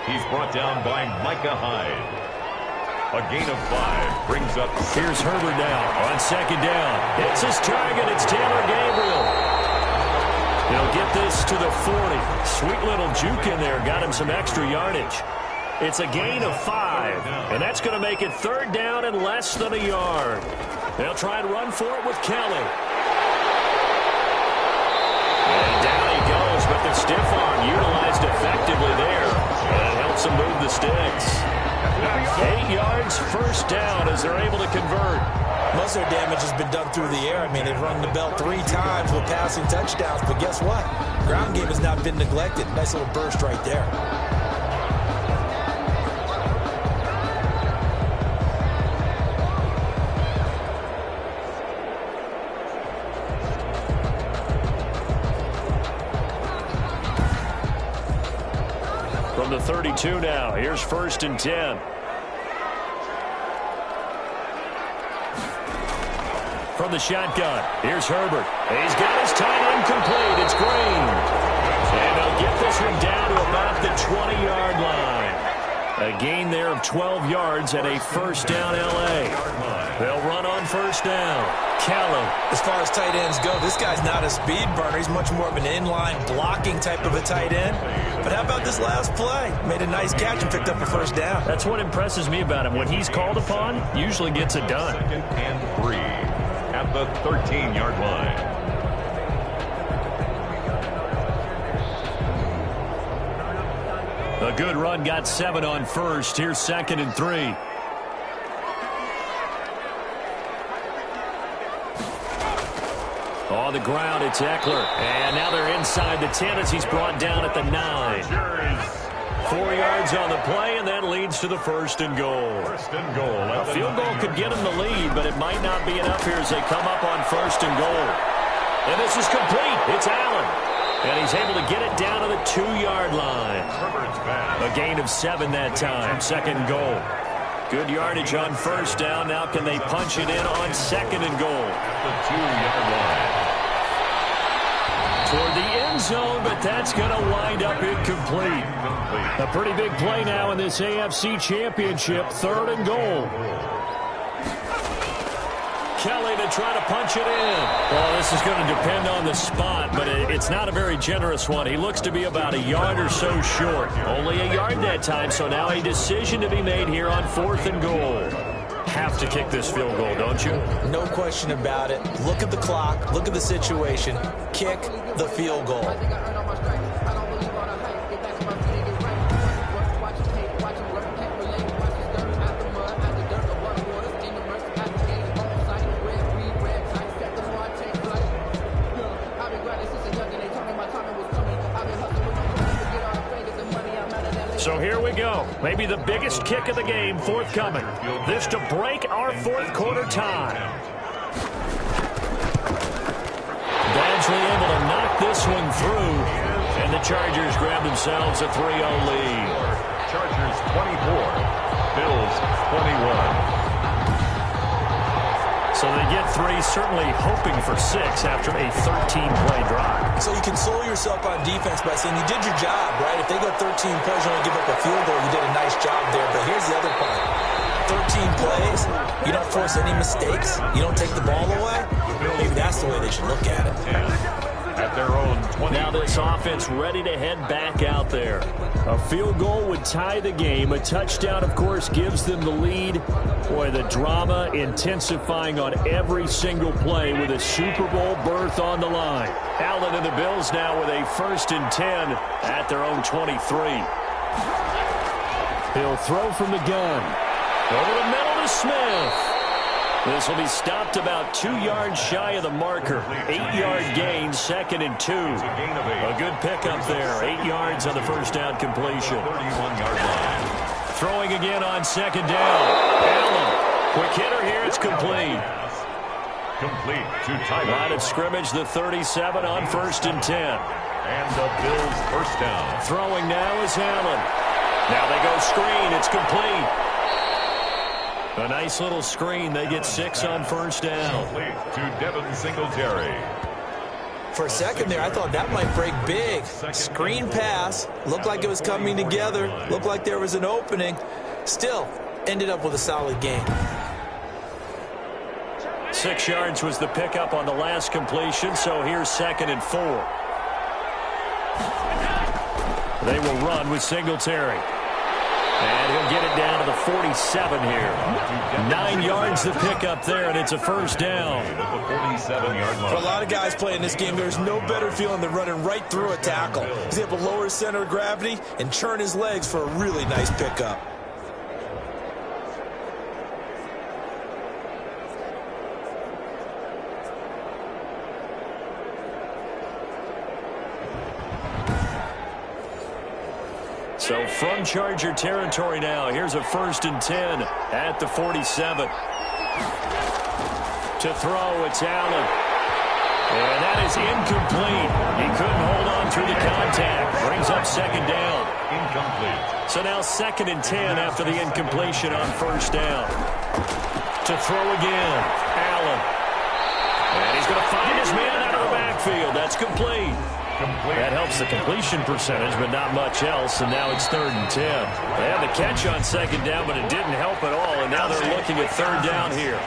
Speaker 1: He's brought down by Micah Hyde. A gain of 5 brings up.
Speaker 3: Here's Herbert now on 2nd down. It's his target. It's Taylor Gabriel. He'll get this to the 40. Sweet little juke in there. Got him some extra yardage. It's a gain of 5. And that's going to make it 3rd down and less than a yard. They'll try and run for it with Kelly. And down he goes, but the stiff arm utilized effectively there. And it helps him move the sticks. 8 yards, first down as they're able to convert.
Speaker 7: Most of their damage has been done through the air. I mean, they've rung the bell 3 times with passing touchdowns, but guess what? Ground game has not been neglected. Nice little burst right there.
Speaker 3: From the 32 now, here's 1st and 10. From the shotgun, here's Herbert. He's got his tight end complete. It's Green. And they'll get this one down to about the 20-yard line. A gain there of 12 yards at a first down L.A. They'll run on first down. Kelly.
Speaker 7: As far as tight ends go, this guy's not a speed burner. He's much more of an inline blocking type of a tight end. But how about this last play? Made a nice catch and picked up a first down.
Speaker 3: That's what impresses me about him. When he's called upon, usually gets it done.
Speaker 1: 2nd and 3 at the 13-yard line.
Speaker 3: A good run, got 7 on first. Here's 2nd and 3. On the ground, it's Eckler. And now they're inside the 10 as he's brought down at the 9. 4 yards on the play, and that leads to the 1st and goal.
Speaker 1: 1st and goal.
Speaker 3: A field goal could get him the lead, but it might not be enough here as they come up on 1st and goal. And this is complete. It's Allen. And he's able to get it down to the 2-yard line. A gain of 7 that time. Second and goal. Good yardage on first down. Now can they punch it in on second and goal?
Speaker 1: At the 2-yard line.
Speaker 3: Toward the end zone, but that's going to wind up incomplete.
Speaker 2: A pretty big play now in this AFC Championship. Third and goal.
Speaker 3: Kelly to try to punch it in. Well, this is going to depend on the spot, but it's not a very generous one. He looks to be about a yard or so short. Only a yard that time, so now a decision to be made here on 4th and goal. Have to kick this field goal, don't you?
Speaker 4: No question about it. Look at the clock. Look at the situation. Kick the field goal.
Speaker 3: So here we go. Maybe the biggest kick of the game forthcoming. This to break our 4th quarter tie. Badgley able to knock this one through. And the Chargers grab themselves a 3-0 lead.
Speaker 1: Chargers 24, Bills 21.
Speaker 3: So they get 3, certainly hoping for 6 after a 13-play drive.
Speaker 4: So you console yourself on defense by saying you did your job, right? If they go 13 plays, you only give up a field goal, you did a nice job there. But here's the other part. 13 plays, you don't force any mistakes, you don't take the ball away. Maybe that's the way they should look at it.
Speaker 1: At their own 20.
Speaker 3: Now this offense ready to head back out there.
Speaker 2: A field goal would tie the game. A touchdown, of course, gives them the lead. Boy, the drama intensifying on every single play with a Super Bowl berth on the line.
Speaker 3: Allen and the Bills now with a 1st and 10 at their own 23.
Speaker 2: He'll throw from the gun.
Speaker 3: Over the middle to Smith. This will be stopped about 2 yards shy of the marker. 8-yard gain, 2nd and 2. A good pickup there. 8 yards on the first down completion.
Speaker 1: 31-yard line.
Speaker 3: Throwing again on 2nd down. Allen. Quick hitter here. It's complete.
Speaker 1: Complete to Tyler.
Speaker 3: Line of scrimmage, the 37 on 1st and 10.
Speaker 1: And the Bills first down.
Speaker 3: Throwing now is Allen. Now they go screen. It's complete. A nice little screen. They get 6 on first down.
Speaker 1: Complete to Devin Singletary.
Speaker 4: For a second there, I thought that might break big. Screen pass. Looked like it was coming together. Looked like there was an opening. Still, ended up with a solid gain.
Speaker 3: 6 yards was the pickup on the last completion, so here's 2nd and 4. They will run with Singletary. And he'll get it down to the 47 here. 9 yards the pickup there, and it's a first down.
Speaker 1: At the 47-yard line.
Speaker 4: For a lot of guys playing this game, there's no better feeling than running right through a tackle. He's able to lower his center of gravity and churn his legs for a really nice pickup.
Speaker 3: So from Charger territory now, here's a 1st and 10 at the 47. To throw, it's Allen. And that is incomplete. He couldn't hold on through the contact. Brings up 2nd down.
Speaker 1: Incomplete.
Speaker 3: So now 2nd and 10 after the incompletion on first down. To throw again, Allen. And he's going to find his man out of the backfield. That's complete. That helps the completion percentage, but not much else, and now it's 3rd and 10. They had the catch on 2nd down, but it didn't help at all, and now they're looking at 3rd down here.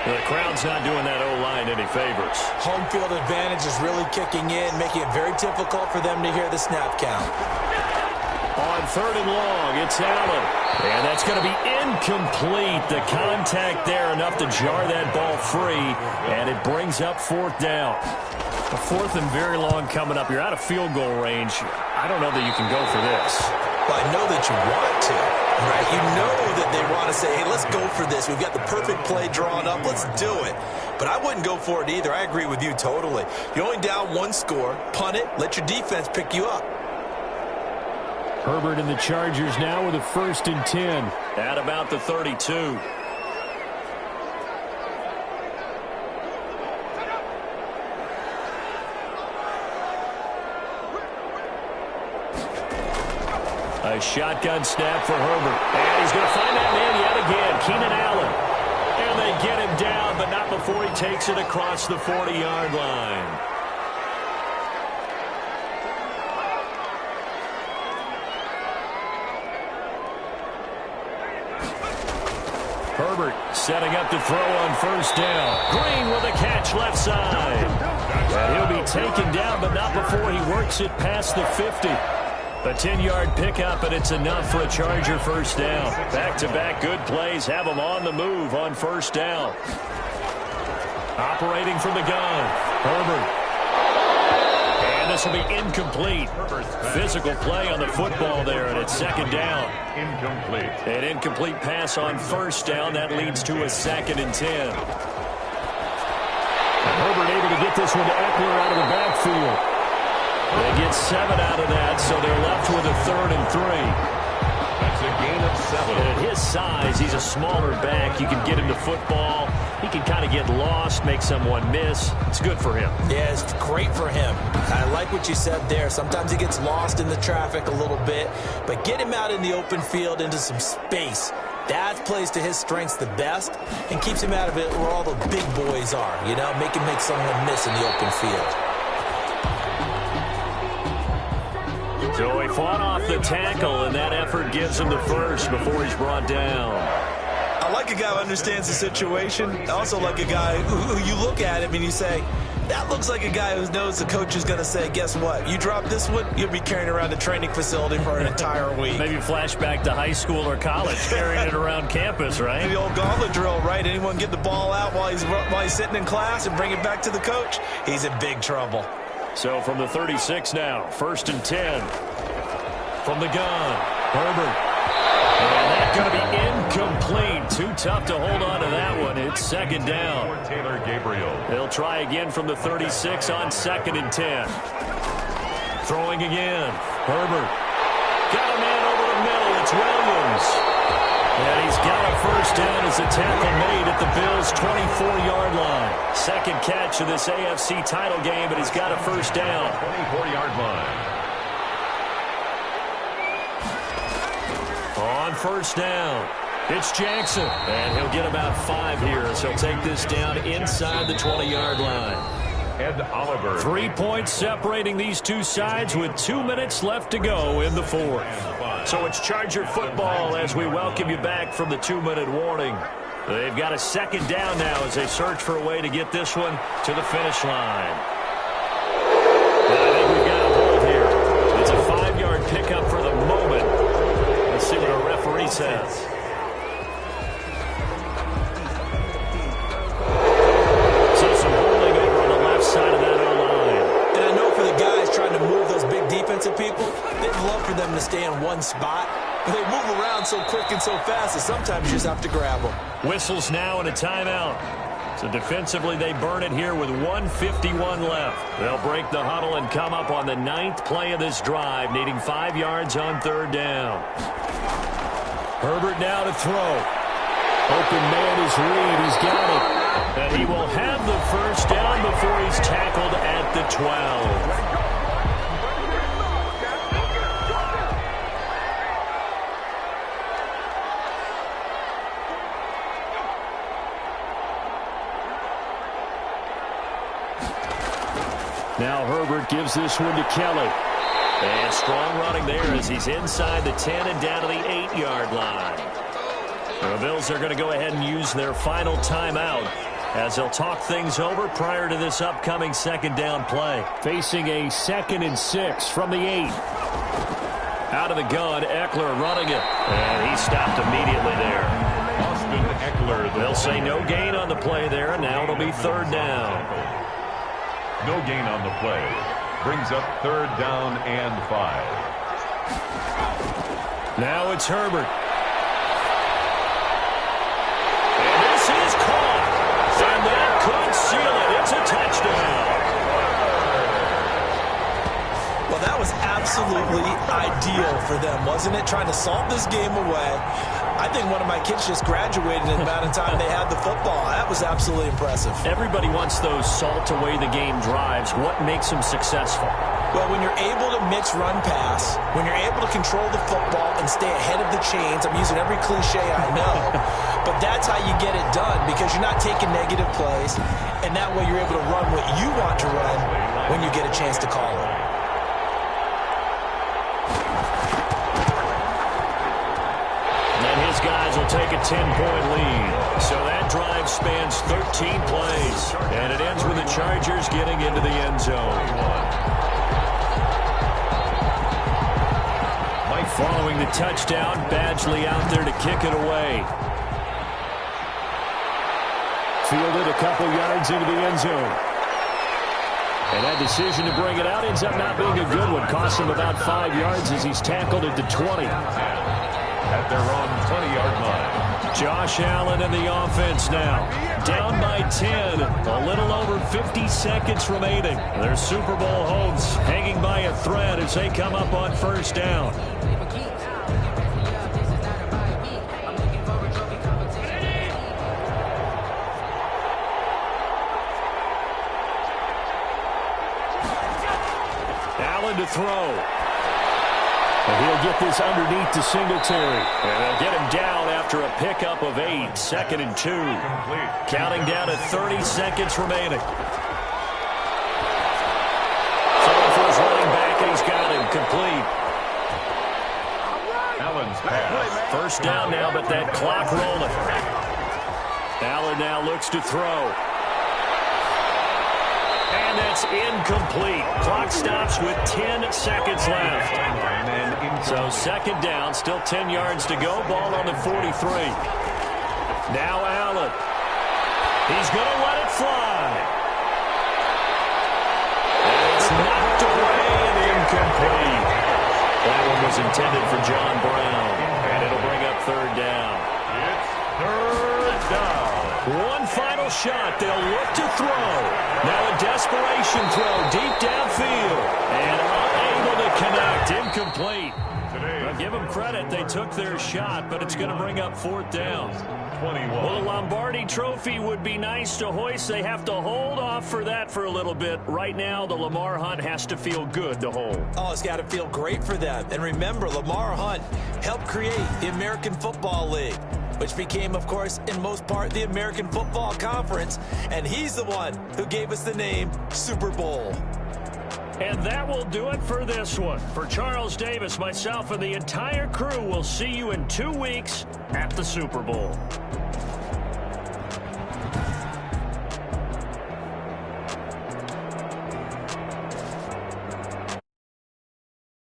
Speaker 3: The crowd's not doing that O-line any favors.
Speaker 4: Home field advantage is really kicking in, making it very difficult for them to hear the snap count.
Speaker 3: On 3rd and long, it's Allen. And that's going to be incomplete. The contact there enough to jar that ball free, and it brings up 4th down. A 4th and very long coming up. You're out of field goal range. I don't know that you can go for this.
Speaker 4: Well, I know that you want to, right? You know that they want to say, hey, let's go for this. We've got the perfect play drawn up. Let's do it. But I wouldn't go for it either. I agree with you totally. You're only down 1 score. Punt it. Let your defense pick you up.
Speaker 2: Herbert and the Chargers now with a 1st and 10.
Speaker 3: At about the 32. A shotgun snap for Herbert. And he's going to find that man yet again, Keenan Allen. And they get him down, but not before he takes it across the 40-yard line. Herbert setting up to throw on first down. Green with a catch left side. And he'll be taken down, but not before he works it past the 50. A 10-yard pickup, and it's enough for a Charger first down. Back-to-back good plays have them on the move on first down. Operating from the gun, Herbert. And this will be incomplete. Physical play on the football there, and it's second down.
Speaker 1: Incomplete.
Speaker 3: An incomplete pass on first down. That leads to a 2nd and 10. And Herbert able to get this one to Eckler out of the backfield. They get 7 out of that, so they're left with a 3rd and 3.
Speaker 1: That's a gain of 7.
Speaker 3: And at his size, he's a smaller back. You can get him the football. He can kind of get lost, make someone miss. It's good for him.
Speaker 4: Yeah, it's great for him. I like what you said there. Sometimes he gets lost in the traffic a little bit, but get him out in the open field into some space. That plays to his strengths the best and keeps him out of it where all the big boys are, you know, make him make someone miss in the open field.
Speaker 3: So he fought off the tackle, and that effort gives him the first before he's brought down.
Speaker 7: I like a guy who understands the situation. I also like a guy who you look at him and you say, that looks like a guy who knows the coach is going to say, guess what? You drop this one, you'll be carrying around the training facility for an entire week.
Speaker 3: Maybe flashback to high school or college, carrying it around campus, right?
Speaker 7: The old gauntlet drill, right? Anyone get the ball out while he's sitting in class and bring it back to the coach? He's in big trouble.
Speaker 3: So from the 36 now, 1st and 10. From the gun, Herbert. And that's going to be incomplete. Too tough to hold on to that one. It's 2nd down.
Speaker 1: Taylor Gabriel.
Speaker 3: They'll try again from the 36 on 2nd and 10. Throwing again. Herbert. Got a man over the middle. It's Williams. And he's got a first down as a tackle made at the Bills' 24-yard line. 2nd catch of this AFC title game, but he's got a first down.
Speaker 1: 24-yard line.
Speaker 3: On first down, it's Jackson. And he'll get about 5 here, so he'll take this down inside the 20-yard line.
Speaker 1: Ed Oliver.
Speaker 3: 3 points separating these two sides with 2 minutes left to go in the 4th. So it's Charger football as we welcome you back from the 2-minute warning. They've got a 2nd down now as they search for a way to get this one to the finish line. And I think we've got a hold here. It's a 5-yard pickup for the moment. Let's see what our referee says. So some holding over on the left side of that O-line.
Speaker 4: And I know for the guys trying to move those big defensive people, they'd love for them to stay in one spot. But they move around so quick and so fast that sometimes you just have to grab them.
Speaker 3: Whistles now and a timeout. So defensively, they burn it here with 1:51 left. They'll break the huddle and come up on the 9th play of this drive, needing 5 yards on 3rd down. Herbert now to throw. Open man is Reed. He's got it. And he will have the first down before he's tackled at the 12. Now Herbert gives this one to Kelly. And strong running there as he's inside the 10 and down to the 8-yard line. The Bills are going to go ahead and use their final timeout as they'll talk things over prior to this upcoming 2nd down play. Facing a 2nd and 6 from the 8. Out of the gun, Eckler running it. And he stopped immediately there.
Speaker 1: Austin Eckler.
Speaker 3: They'll say no gain on the play there, and now it'll be 3rd down.
Speaker 1: No gain on the play. Brings up 3rd down and 5.
Speaker 3: Now it's Herbert. And this is caught. And that could seal it. It's a touchdown.
Speaker 4: Well, that was absolutely ideal for them, wasn't it? Trying to salt this game away. I think one of my kids just graduated in the amount of time they had the football. That was absolutely impressive.
Speaker 3: Everybody wants those salt away the game drives. What makes them successful?
Speaker 4: Well, when you're able to mix run-pass, when you're able to control the football and stay ahead of the chains, I'm using every cliche I know, but that's how you get it done because you're not taking negative plays, and that way you're able to run what you want to run when you get a chance to call it.
Speaker 3: And his guys will take a 10-point lead. So that drive spans 13 plays, and it ends with the Chargers getting into the end zone. Following the touchdown, Badgley out there to kick it away.
Speaker 2: Fielded a couple yards into the end zone. And that decision to bring it out ends up not being a good one. Cost him about 5 yards as he's tackled at the 20.
Speaker 1: At their own 20-yard line.
Speaker 3: Josh Allen and the offense now. Down by 10. A little over 50 seconds remaining. Their Super Bowl hopes hanging by a thread as they come up on first down. Allen to throw.
Speaker 2: And he'll get this underneath to Singletary.
Speaker 3: And they'll get him down after a pickup of 8. 2nd and 2. Counting down at 30 seconds remaining. Throwing for his running back, and he's got him complete.
Speaker 1: Allen's pass.
Speaker 3: First down now, but that clock rolling. Allen now looks to throw. And that's incomplete. Clock stops with 10 seconds left. So second down, still 10 yards to go. Ball on the 43. Now Allen. He's going to let it fly. And it's knocked away and incomplete. That one was intended for John Brown. And it'll bring up third down.
Speaker 1: It's third down.
Speaker 3: One final shot. They'll look to throw. Now a desperation throw deep downfield. And unable to connect. Incomplete. Well, give them credit. They took their shot, but it's going to bring up fourth down.
Speaker 1: 21.
Speaker 3: Well, a Lombardi trophy would be nice to hoist. They have to hold off for that for a little bit. Right now, the Lamar Hunt has to feel good to hold.
Speaker 4: Oh, it's got to feel great for them. And remember, Lamar Hunt helped create the American Football League, which became, of course, in most part, the American Football Conference. And he's the one who gave us the name Super Bowl.
Speaker 3: And that will do it for this one. For Charles Davis, myself, and the entire crew, we'll see you in 2 weeks at the Super Bowl.